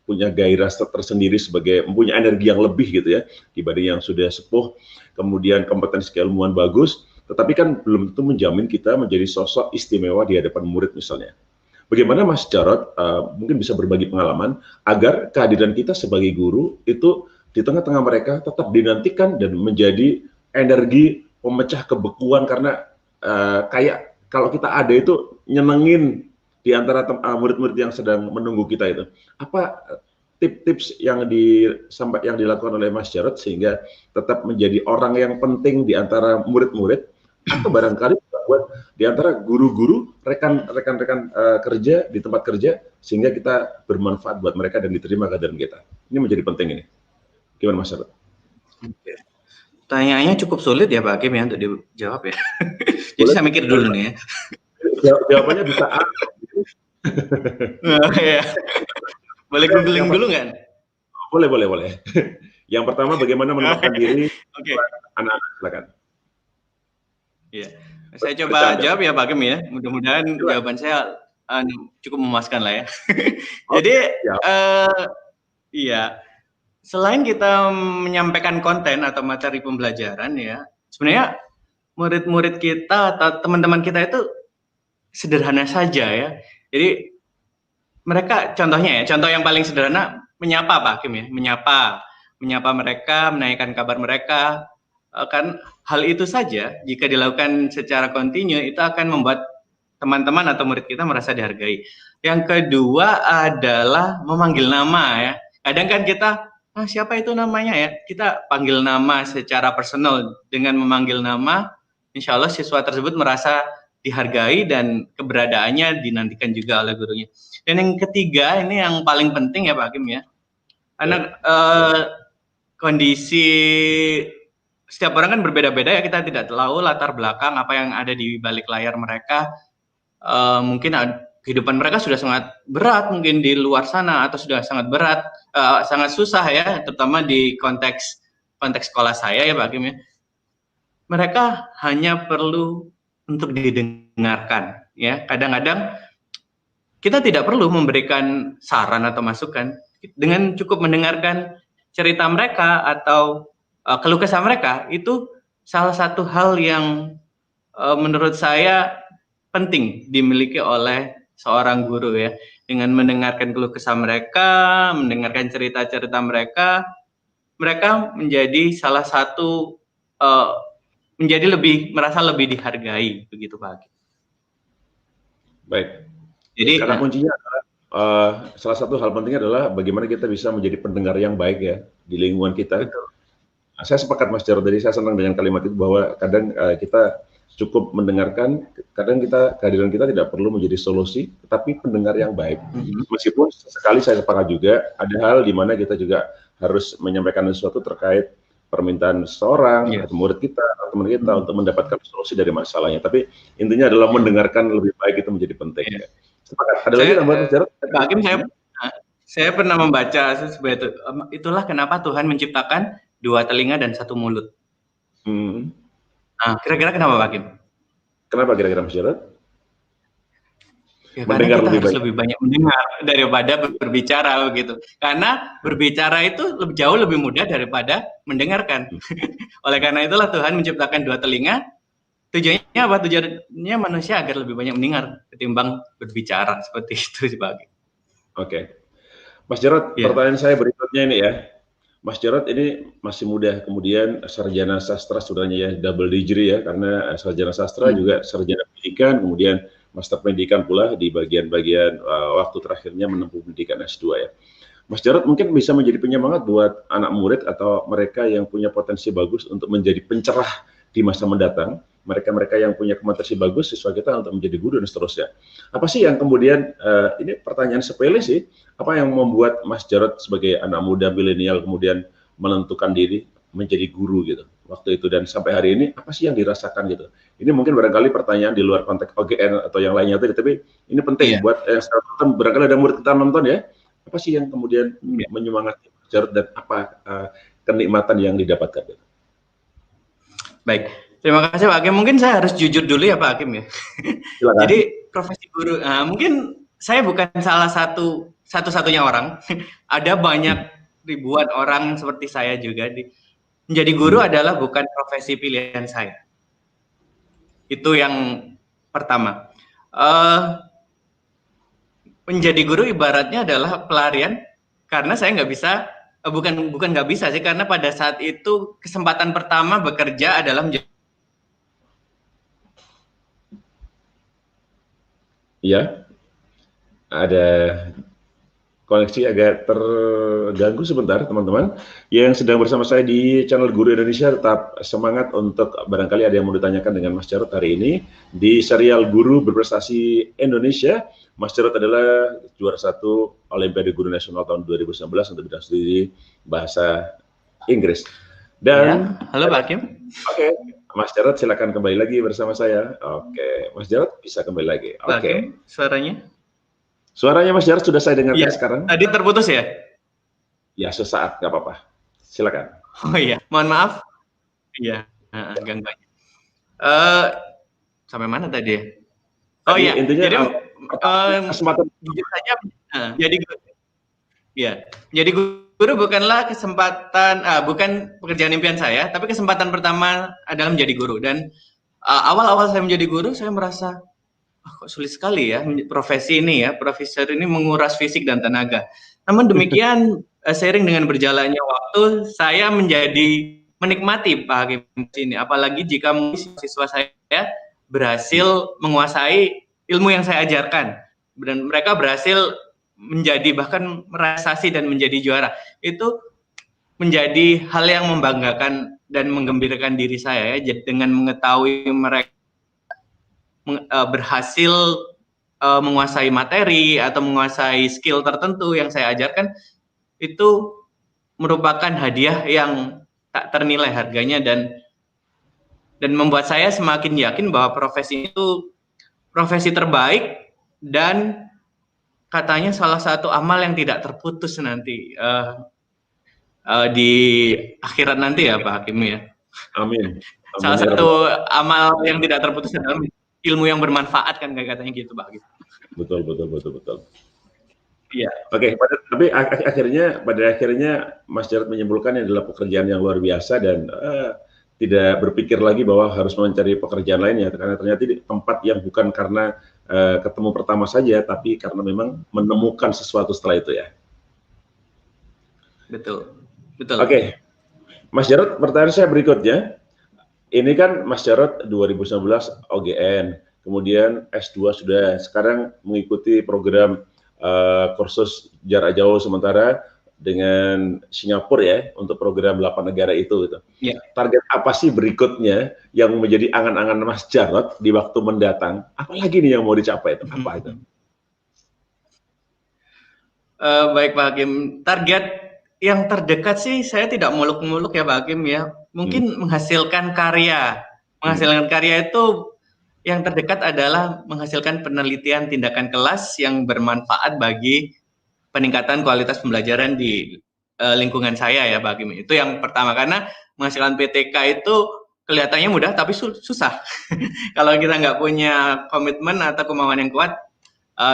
punya gairah tersendiri, mempunyai energi yang lebih gitu ya dibanding yang sudah sepuh, kemudian kompetensi keilmuan bagus, tetapi kan belum tentu menjamin kita menjadi sosok istimewa di hadapan murid misalnya. Bagaimana Mas Jarod mungkin bisa berbagi pengalaman agar kehadiran kita sebagai guru itu di tengah-tengah mereka tetap dinantikan dan menjadi energi pemecah kebekuan, karena kayak kalau kita ada itu nyenengin di antara murid-murid yang sedang menunggu kita itu. Apa tips-tips yang yang dilakukan oleh Mas Jarod sehingga tetap menjadi orang yang penting di antara murid-murid, atau barangkali buat di antara guru-guru, rekan-rekan kerja di tempat kerja, sehingga kita bermanfaat buat mereka dan diterima kehadiran kita. Ini menjadi penting ini. Gimana Mas Jarod? Pertanyaannya cukup sulit ya Pak Hakim ya untuk dijawab ya. Jadi saya mikir dulu nih ya. Jawabannya bisa A. Ya. Boleh googling dulu nggak? Boleh. Yang pertama, bagaimana menempatkan diri anak-anak, silakan. Iya, saya coba jawab ya Pak Hakim ya. Mudah-mudahan jawaban saya cukup memuaskan lah ya. Jadi, iya, selain kita menyampaikan konten atau materi pembelajaran ya, sebenarnya murid-murid kita atau teman-teman kita itu sederhana saja ya. Jadi mereka contohnya ya, contoh yang paling sederhana menyapa Pak Hakim ya, menyapa mereka, menanyakan kabar mereka. Kan hal itu saja jika dilakukan secara kontinu itu akan membuat teman-teman atau murid kita merasa dihargai. Yang kedua adalah memanggil nama ya. Kadang kan kita siapa itu namanya ya, kita panggil nama secara personal. Dengan memanggil nama, insya Allah siswa tersebut merasa dihargai dan keberadaannya dinantikan juga oleh gurunya. Dan yang ketiga, ini yang paling penting ya Pak Hakim ya, anak kondisi setiap orang kan berbeda-beda ya, kita tidak tahu latar belakang apa yang ada di balik layar mereka. Mungkin kehidupan mereka sudah sangat berat mungkin di luar sana, atau sudah sangat berat, sangat susah ya, terutama di konteks sekolah saya ya Pak Hakim ya. Mereka hanya perlu untuk didengarkan ya. Kadang-kadang kita tidak perlu memberikan saran atau masukan, dengan cukup mendengarkan cerita mereka atau keluh kesah mereka, itu salah satu hal yang menurut saya penting dimiliki oleh seorang guru ya. Dengan mendengarkan keluh kesah mereka, mendengarkan cerita-cerita mereka, mereka menjadi salah satu menjadi merasa lebih dihargai, begitu Pak. Baik. Jadi kata kuncinya adalah salah satu hal penting adalah bagaimana kita bisa menjadi pendengar yang baik ya di lingkungan kita. Betul. Saya sepakat Mas Jarod, tadi saya senang dengan kalimat itu bahwa kadang kita cukup mendengarkan, kadang kehadiran kita tidak perlu menjadi solusi, tetapi pendengar yang baik. Meskipun sekali saya sepakat juga ada hal di mana kita juga harus menyampaikan sesuatu terkait permintaan seseorang atau murid kita atau teman kita untuk mendapatkan solusi dari masalahnya. Tapi intinya adalah mendengarkan lebih baik, itu menjadi penting. Ya. Sepakat. Ada lagi tambahan Mas Jarod? Pak Hakim, saya pernah membaca sesuatu itu. Itulah kenapa Tuhan menciptakan 2 telinga dan 1 mulut. Nah, kira-kira kenapa Pak Hakim? Kenapa kira-kira Mas Jarod? Ya, karena kita harus lebih banyak mendengar daripada berbicara begitu. Karena berbicara itu jauh lebih mudah daripada mendengarkan. Oleh karena itulah Tuhan menciptakan 2 telinga. Tujuannya apa? Tujuannya manusia agar lebih banyak mendengar ketimbang berbicara, seperti itu Pak Hakim. Oke. Mas Jarod, pertanyaan saya berikutnya ini ya. Mas Jarod ini masih muda, kemudian sarjana sastra sebenarnya ya, double degree ya, karena sarjana sastra juga sarjana pendidikan, kemudian master pendidikan pula di bagian-bagian waktu terakhirnya menempuh pendidikan S2 ya. Mas Jarod mungkin bisa menjadi penyemangat buat anak murid atau mereka yang punya potensi bagus untuk menjadi pencerah di masa mendatang, mereka-mereka yang punya kompetensi bagus, siswa kita untuk menjadi guru dan seterusnya. Apa sih yang kemudian, ini pertanyaan sepele sih, apa yang membuat Mas Jarod sebagai anak muda milenial kemudian menentukan diri menjadi guru gitu waktu itu, dan sampai hari ini apa sih yang dirasakan gitu? Ini mungkin barangkali pertanyaan di luar konteks OGN atau yang lainnya tadi, tapi ini penting buat yang sekarang nonton, barangkali ada murid kita nonton ya, apa sih yang kemudian menyemangati Mas Jarod dan apa kenikmatan yang didapatkan gitu? Baik. Terima kasih Pak Hakim. Mungkin saya harus jujur dulu ya Pak Hakim ya. Jadi profesi guru, mungkin saya bukan salah satu-satunya orang. Ada banyak ribuan orang seperti saya juga. Menjadi guru adalah bukan profesi pilihan saya. Itu yang pertama. Menjadi guru ibaratnya adalah pelarian, karena saya nggak bisa, bukan nggak bisa sih, karena pada saat itu kesempatan pertama bekerja adalah menjadi. Iya, ada Koneksi agak terganggu sebentar, teman-teman. Yang sedang bersama saya di channel Guru Indonesia, tetap semangat untuk barangkali ada yang mau ditanyakan dengan Mas Jarod hari ini. Di serial Guru Berprestasi Indonesia, Mas Jarod adalah juara 1 Olimpiade Guru Nasional tahun 2019 untuk bidang studi bahasa Inggris. Dan ya, halo Pak Hakim. Oke, Mas Jarod silakan kembali lagi bersama saya. Oke, Mas Jarod bisa kembali lagi. Pak Hakim, suaranya? Suaranya Mas Jarod sudah saya dengarkan sekarang. Tadi terputus ya? Ya, sesaat, nggak apa-apa. Silakan. Oh iya, mohon maaf. Iya, gangguan. Sampai mana tadi ya? Oh iya, intinya jadi kesempatan jujur saja, jadi guru bukanlah bukan pekerjaan impian saya, tapi kesempatan pertama adalah menjadi guru. Dan awal-awal saya menjadi guru, saya merasa kok sulit sekali ya profesi ini ya, profesor ini menguras fisik dan tenaga. Namun demikian seiring dengan berjalannya waktu, saya menjadi menikmati Pak Hakim ini. Apalagi jika siswa saya berhasil menguasai ilmu yang saya ajarkan dan mereka berhasil menjadi bahkan merasasi dan menjadi juara. Itu menjadi hal yang membanggakan dan menggembirakan diri saya ya, dengan mengetahui mereka berhasil menguasai materi atau menguasai skill tertentu yang saya ajarkan, itu merupakan hadiah yang tak ternilai harganya dan membuat saya semakin yakin bahwa profesi itu profesi terbaik dan katanya salah satu amal yang tidak terputus nanti di akhirat nanti ya Pak Hakim ya. Amin. Salah satu amal yang tidak terputus adalah ilmu yang bermanfaat kan katanya gitu Pak. Betul. Iya. Oke, tapi pada akhirnya Mas Jarod menyimpulkan ini adalah pekerjaan yang luar biasa dan tidak berpikir lagi bahwa harus mencari pekerjaan lainnya karena ternyata di tempat yang bukan karena ketemu pertama saja, tapi karena memang menemukan sesuatu setelah itu ya. Betul. Oke. Mas Jarod, pertanyaan saya berikutnya. Ini kan Mas Jarod 2019 OGN, kemudian S2 sudah, sekarang mengikuti program kursus jarak jauh sementara dengan Singapura ya, untuk program 8 negara itu gitu. Yeah. Target apa sih berikutnya yang menjadi angan-angan Mas Jarod di waktu mendatang? Apalagi nih yang mau dicapai itu? Apa itu? Baik Pak Hakim, target yang terdekat sih saya tidak muluk-muluk ya Pak Hakim ya. Mungkin menghasilkan karya. Menghasilkan karya itu yang terdekat adalah menghasilkan penelitian tindakan kelas yang bermanfaat bagi peningkatan kualitas pembelajaran di lingkungan saya ya Pak Hakim. Itu yang pertama, karena menghasilkan PTK itu kelihatannya mudah tapi susah. Kalau kita nggak punya komitmen atau kemauan yang kuat,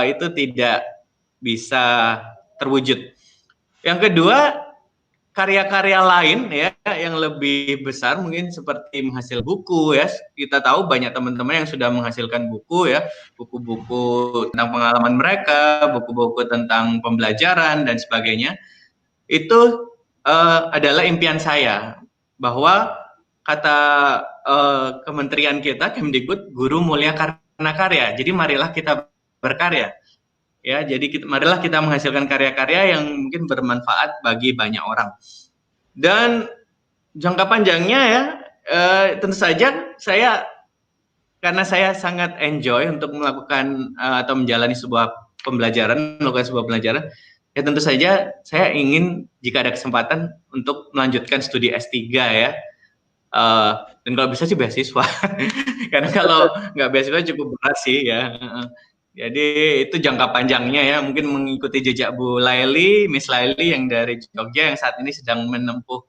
itu tidak bisa terwujud. Yang kedua, karya-karya lain ya yang lebih besar mungkin seperti menghasil buku ya. Kita tahu banyak teman-teman yang sudah menghasilkan buku ya, buku-buku tentang pengalaman mereka, buku-buku tentang pembelajaran dan sebagainya. Itu adalah impian saya, bahwa kata kementerian kita Kemdikbud, guru mulia karena karya. Jadi marilah kita berkarya. Ya, jadi marilah kita menghasilkan karya-karya yang mungkin bermanfaat bagi banyak orang. Dan jangka panjangnya ya, tentu saja karena saya sangat enjoy untuk melakukan atau menjalani sebuah pembelajaran, ya tentu saja saya ingin jika ada kesempatan untuk melanjutkan studi S3 ya. Dan kalau bisa sih beasiswa, karena kalau nggak beasiswa cukup berat sih ya. Jadi itu jangka panjangnya ya, mungkin mengikuti jejak Bu Laili, Miss Laili yang dari Jogja yang saat ini sedang menempuh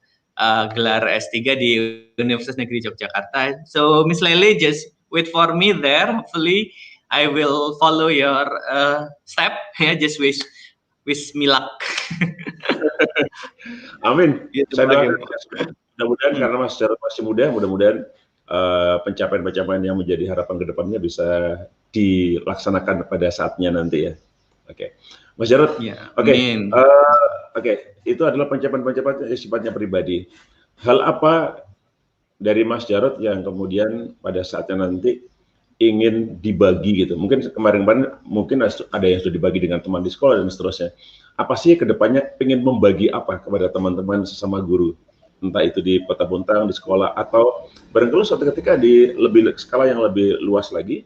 gelar S3 di Universitas Negeri Yogyakarta. So Miss Laili, just wait for me there. Hopefully I will follow your step. Ya, just wish me luck. Amin. Saya doakan mudah-mudahan karena Mas Jarod masih muda, mudah-mudahan pencapaian-pencapaian yang menjadi harapan ke depannya bisa dilaksanakan pada saatnya nanti ya. Oke. Mas Jarod. Ya, oke. Itu adalah pencapaian-pencapaian sifatnya pribadi. Hal apa dari Mas Jarod yang kemudian pada saatnya nanti ingin dibagi gitu? Mungkin kemarin mungkin ada yang sudah dibagi dengan teman di sekolah dan seterusnya. apa sih kedepannya pengen membagi apa kepada teman-teman sesama guru, entah itu di Kota Bontang, di sekolah, atau barangkali suatu ketika di skala yang lebih luas lagi.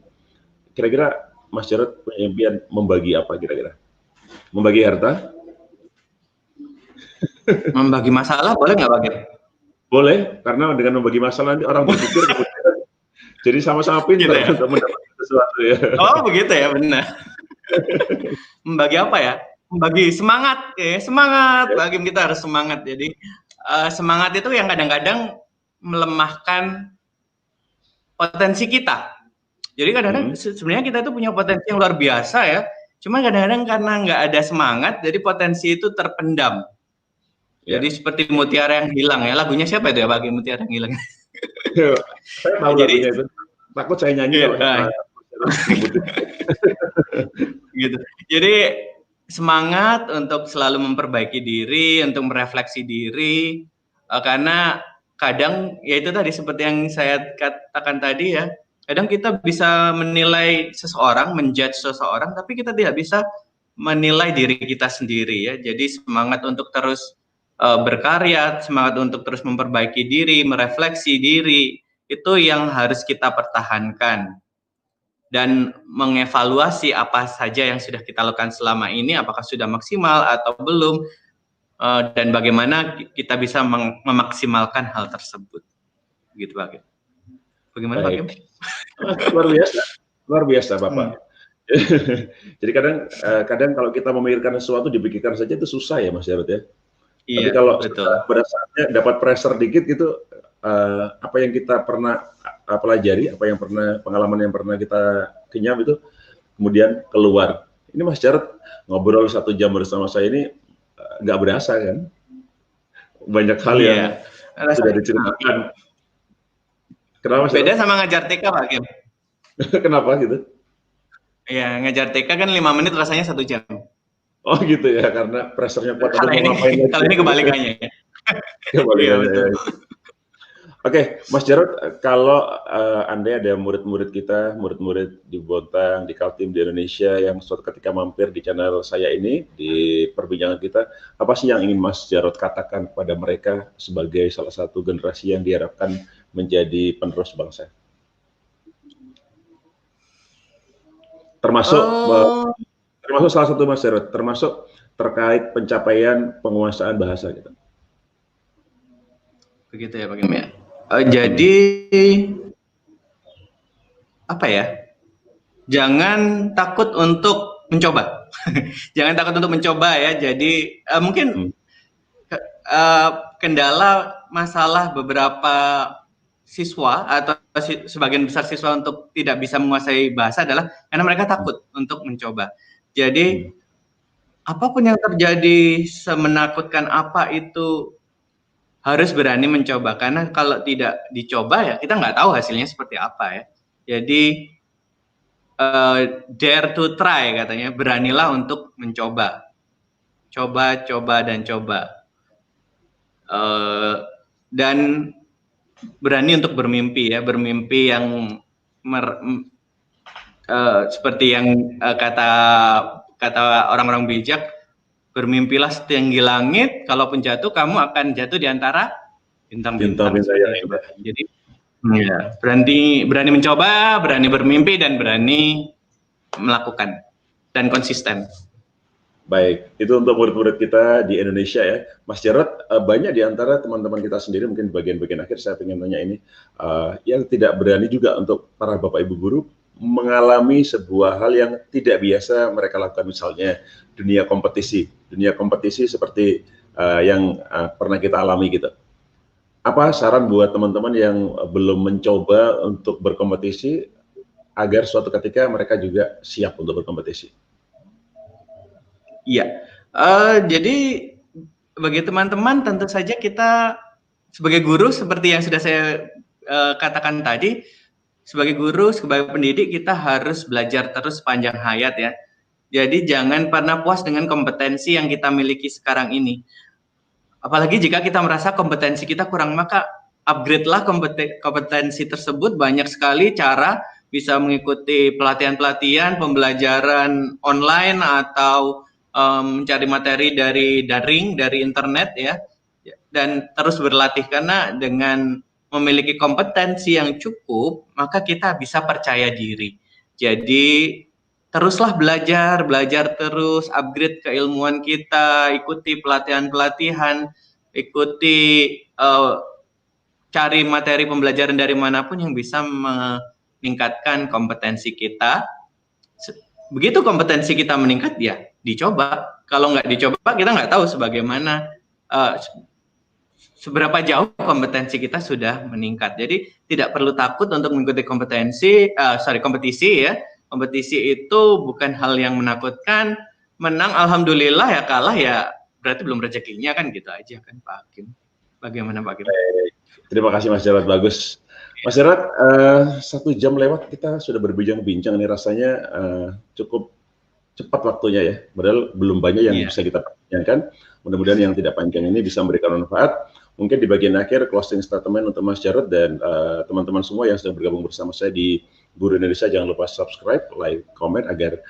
Kira-kira Mas Jarod punya impian membagi apa kira-kira? Membagi harta? Membagi masalah boleh nggak Pak Kim? Boleh, karena dengan membagi masalah nanti orang berpikir jadi sama-sama pintar Gitu ya? untuk mendapatkan sesuatu ya. Oh begitu ya, benar. Membagi apa ya? Membagi semangat, semangat. Pak Kim, kita harus semangat. Jadi semangat itu yang kadang-kadang melemahkan potensi kita. Jadi kadang-kadang sebenarnya kita itu punya potensi yang luar biasa ya. Cuma kadang-kadang karena nggak ada semangat, jadi potensi itu terpendam. Jadi seperti mutiara yang hilang ya. Lagunya siapa itu ya Pak Kim, mutiara yang hilang? Saya tahu lagunya itu. Takut saya nyanyi kalau gitu. Jadi semangat untuk selalu memperbaiki diri, untuk merefleksi diri, karena kadang ya itu tadi seperti yang saya katakan tadi ya, kadang kita bisa menilai seseorang, menjudge seseorang, tapi kita tidak bisa menilai diri kita sendiri ya. Jadi semangat untuk terus berkarya, semangat untuk terus memperbaiki diri, merefleksi diri, itu yang harus kita pertahankan. Dan mengevaluasi apa saja yang sudah kita lakukan selama ini, apakah sudah maksimal atau belum, dan bagaimana kita bisa memaksimalkan hal tersebut. Begitu Pak Kim. Bagaimana Pak Kim? Luar biasa Bapak. Jadi kadang kalau kita memikirkan sesuatu, dipikirkan saja itu susah ya Mas Jarod ya. Iya, tapi kalau betul. Pada saatnya dapat pressure dikit gitu, apa yang kita pernah pelajari, pengalaman yang pernah kita kenyam itu kemudian keluar. Ini Mas Jarod ngobrol 1 jam bersama saya ini nggak berasa kan? Banyak hal yang sudah diceritakan. Kenapa Mas Beda Jarod? sama ngajar TK Pak Kim. Kenapa gitu? Ya, ngajar TK kan 5 menit rasanya 1 jam. Oh gitu ya, karena pressure-nya kuat. Kalau ini kebalikannya ya. Kebalikannya. Ya. Oke, Mas Jarod, kalau Anda ada murid-murid kita, murid-murid di Bontang, di Kaltim, di Indonesia yang suatu ketika mampir di channel saya ini, di perbincangan kita, apa sih yang ingin Mas Jarod katakan kepada mereka sebagai salah satu generasi yang diharapkan menjadi penerus bangsa? Termasuk salah satu Mas Jarod, termasuk terkait pencapaian penguasaan bahasa kita. Begitu ya Pak Kim ya. Jadi apa ya? Jangan takut untuk mencoba. Jangan takut untuk mencoba ya. Jadi mungkin kendala masalah beberapa siswa atau sebagian besar siswa untuk tidak bisa menguasai bahasa adalah karena mereka takut untuk mencoba. Jadi apapun yang terjadi, semenakutkan apa itu, harus berani mencoba, karena kalau tidak dicoba ya kita nggak tahu hasilnya seperti apa ya. Jadi dare to try katanya, beranilah untuk mencoba, coba dan coba, dan berani untuk bermimpi ya, bermimpi yang seperti yang kata orang-orang bijak, bermimpilah setinggi langit, kalaupun jatuh kamu akan jatuh di antara bintang-bintang. Jadi ya, berani mencoba, berani bermimpi, dan berani melakukan, dan konsisten. Baik, itu untuk murid-murid kita di Indonesia ya. Mas Jarod, banyak di antara teman-teman kita sendiri, mungkin di bagian-bagian akhir saya ingin tanya ini, yang tidak berani juga untuk para Bapak Ibu guru mengalami sebuah hal yang tidak biasa mereka lakukan, misalnya dunia kompetisi seperti yang pernah kita alami gitu. Apa saran buat teman-teman yang belum mencoba untuk berkompetisi agar suatu ketika mereka juga siap untuk berkompetisi? Iya, jadi bagi teman-teman tentu saja kita sebagai guru seperti yang sudah saya katakan tadi, sebagai guru, sebagai pendidik kita harus belajar terus sepanjang hayat ya. Jadi jangan pernah puas dengan kompetensi yang kita miliki sekarang ini. Apalagi jika kita merasa kompetensi kita kurang, maka upgrade-lah kompetensi tersebut. Banyak sekali cara, bisa mengikuti pelatihan-pelatihan, pembelajaran online, atau mencari materi dari daring, dari internet ya, dan terus berlatih, karena dengan memiliki kompetensi yang cukup, maka kita bisa percaya diri. Jadi teruslah belajar terus, upgrade keilmuan kita, ikuti pelatihan-pelatihan, ikuti cari materi pembelajaran dari manapun yang bisa meningkatkan kompetensi kita. Begitu kompetensi kita meningkat, ya dicoba. Kalau nggak dicoba, kita nggak tahu seberapa jauh kompetensi kita sudah meningkat. Jadi tidak perlu takut untuk mengikuti kompetisi ya. Kompetisi itu bukan hal yang menakutkan. Menang alhamdulillah, ya kalah ya berarti belum rezekinya, kan gitu aja kan Pak Hakim. Bagaimana Pak Hakim? Terima kasih Mas Jarod, bagus. Mas Jarod, 1 jam lewat kita sudah berbincang-bincang nih, rasanya cukup cepat waktunya ya. Padahal belum banyak yang bisa kita pertanyakan. Mudah-mudahan yang tidak panjang ini bisa memberikan manfaat. Mungkin di bagian akhir closing statement untuk Mas Jarod dan teman-teman semua yang sedang bergabung bersama saya di Guru Indonesia, jangan lupa subscribe, like, komen agar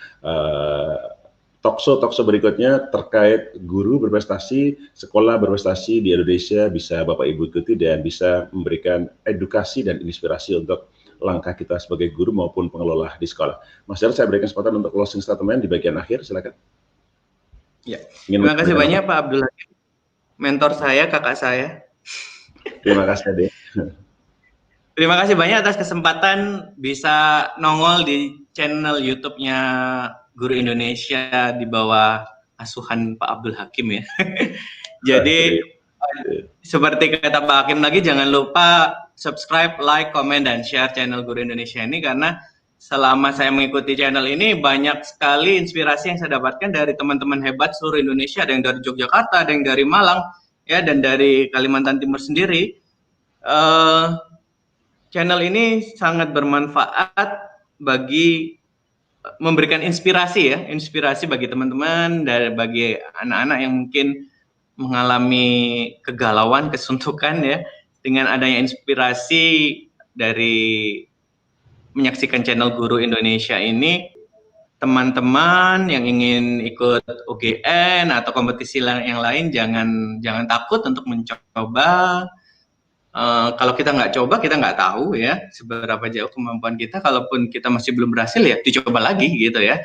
talkshow berikutnya terkait guru berprestasi, sekolah berprestasi di Indonesia bisa Bapak Ibu ikuti dan bisa memberikan edukasi dan inspirasi untuk langkah kita sebagai guru maupun pengelola di sekolah. Mas Jarod, saya berikan kesempatan untuk closing statement di bagian akhir, silakan. Ya. Terima kasih banyak Pak Abdul Hakim, mentor saya, kakak saya. Terima kasih Ade. Terima kasih banyak atas kesempatan bisa nongol di channel YouTube-nya Guru Indonesia di bawah asuhan Pak Abdul Hakim ya. Jadi seperti kata Pak Hakim lagi, jangan lupa subscribe, like, komen, dan share channel Guru Indonesia ini, karena selama saya mengikuti channel ini banyak sekali inspirasi yang saya dapatkan dari teman-teman hebat seluruh Indonesia. Ada yang dari Yogyakarta, ada yang dari Malang, ya, dan dari Kalimantan Timur sendiri. Channel ini sangat bermanfaat bagi memberikan inspirasi ya, inspirasi bagi teman-teman dan bagi anak-anak yang mungkin mengalami kegalauan, kesuntukan ya. Dengan adanya inspirasi dari menyaksikan channel Guru Indonesia ini, teman-teman yang ingin ikut UGN atau kompetisi yang lain jangan takut untuk mencoba. Kalau kita nggak coba, kita nggak tahu ya seberapa jauh kemampuan kita. Kalaupun kita masih belum berhasil, ya dicoba lagi gitu ya.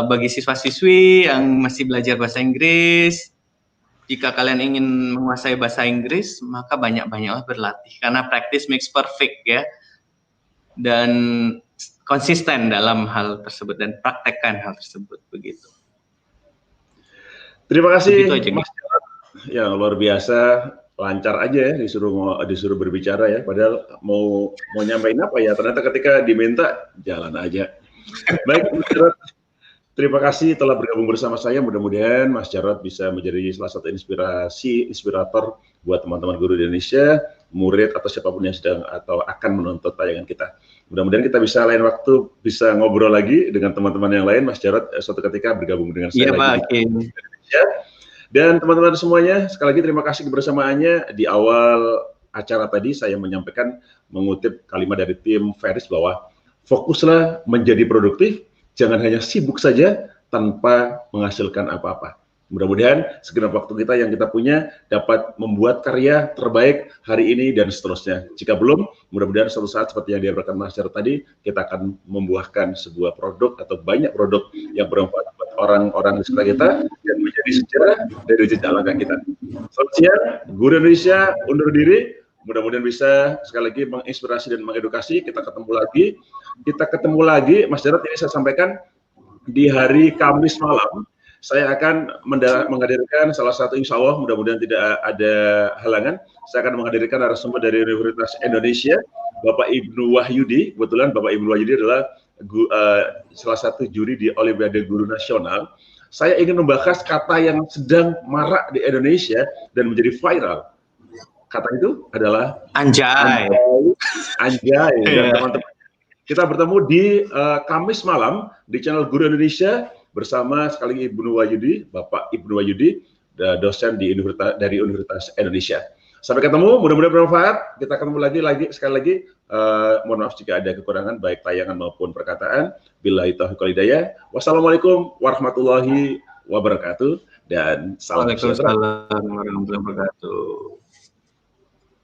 Bagi siswa-siswi yang masih belajar bahasa Inggris, jika kalian ingin menguasai bahasa Inggris, maka banyak-banyaklah berlatih, karena practice makes perfect ya. Dan konsisten dalam hal tersebut dan praktekkan hal tersebut, begitu. Terima kasih Mas Jarod. Ya, luar biasa. Lancar aja ya, disuruh berbicara ya, padahal mau nyampein apa ya, ternyata ketika diminta jalan aja. Baik, Mas Jarod, terima kasih telah bergabung bersama saya. Mudah-mudahan Mas Jarod bisa menjadi salah satu inspirator buat teman-teman guru di Indonesia, murid atau siapapun yang sedang atau akan menonton tayangan kita. Mudah-mudahan kita bisa lain waktu bisa ngobrol lagi dengan teman-teman yang lain. Mas Jarod suatu ketika bergabung dengan saya lagi di Indonesia. Dan teman-teman semuanya, sekali lagi terima kasih kebersamaannya. Di awal acara tadi saya menyampaikan, mengutip kalimat dari tim Feris bahwa fokuslah menjadi produktif, jangan hanya sibuk saja tanpa menghasilkan apa-apa. Mudah-mudahan segenap waktu kita yang kita punya dapat membuat karya terbaik hari ini dan seterusnya. Jika belum, mudah-mudahan suatu saat seperti yang diabadikan Mas Jarod tadi, kita akan membuahkan sebuah produk atau banyak produk yang bermanfaat buat orang-orang di sekitar kita dan menjadi sejarah dari jejak langkah kita. Selamat siang, Guru Indonesia undur diri. Mudah-mudahan bisa sekali lagi menginspirasi dan mengedukasi. Kita ketemu lagi. Mas Jarod, ini saya sampaikan di hari Kamis malam. Saya akan menghadirkan salah satu, insya Allah mudah-mudahan tidak ada halangan, saya akan menghadirkan narasumber dari Universitas Indonesia, Bapak Ibnu Wahyudi. Kebetulan Bapak Ibnu Wahyudi adalah salah satu juri di Olimpiade Guru Nasional. Saya ingin membahas kata yang sedang marak di Indonesia dan menjadi viral. Kata itu adalah anjay. Anjay. Dan teman-teman, kita bertemu di Kamis malam di channel Guru Indonesia bersama sekali Ibnu Wahyudi, Bapak Ibnu Wahyudi, dosen dari Universitas Indonesia. Sampai ketemu, mudah-mudahan bermanfaat. Kita ketemu lagi sekali lagi. Mohon maaf jika ada kekurangan baik tayangan maupun perkataan. Billahi taufiq wal hidayah. Wassalamualaikum warahmatullahi wabarakatuh dan salam sejahtera. Waalaikumsalam warahmatullahi wabarakatuh.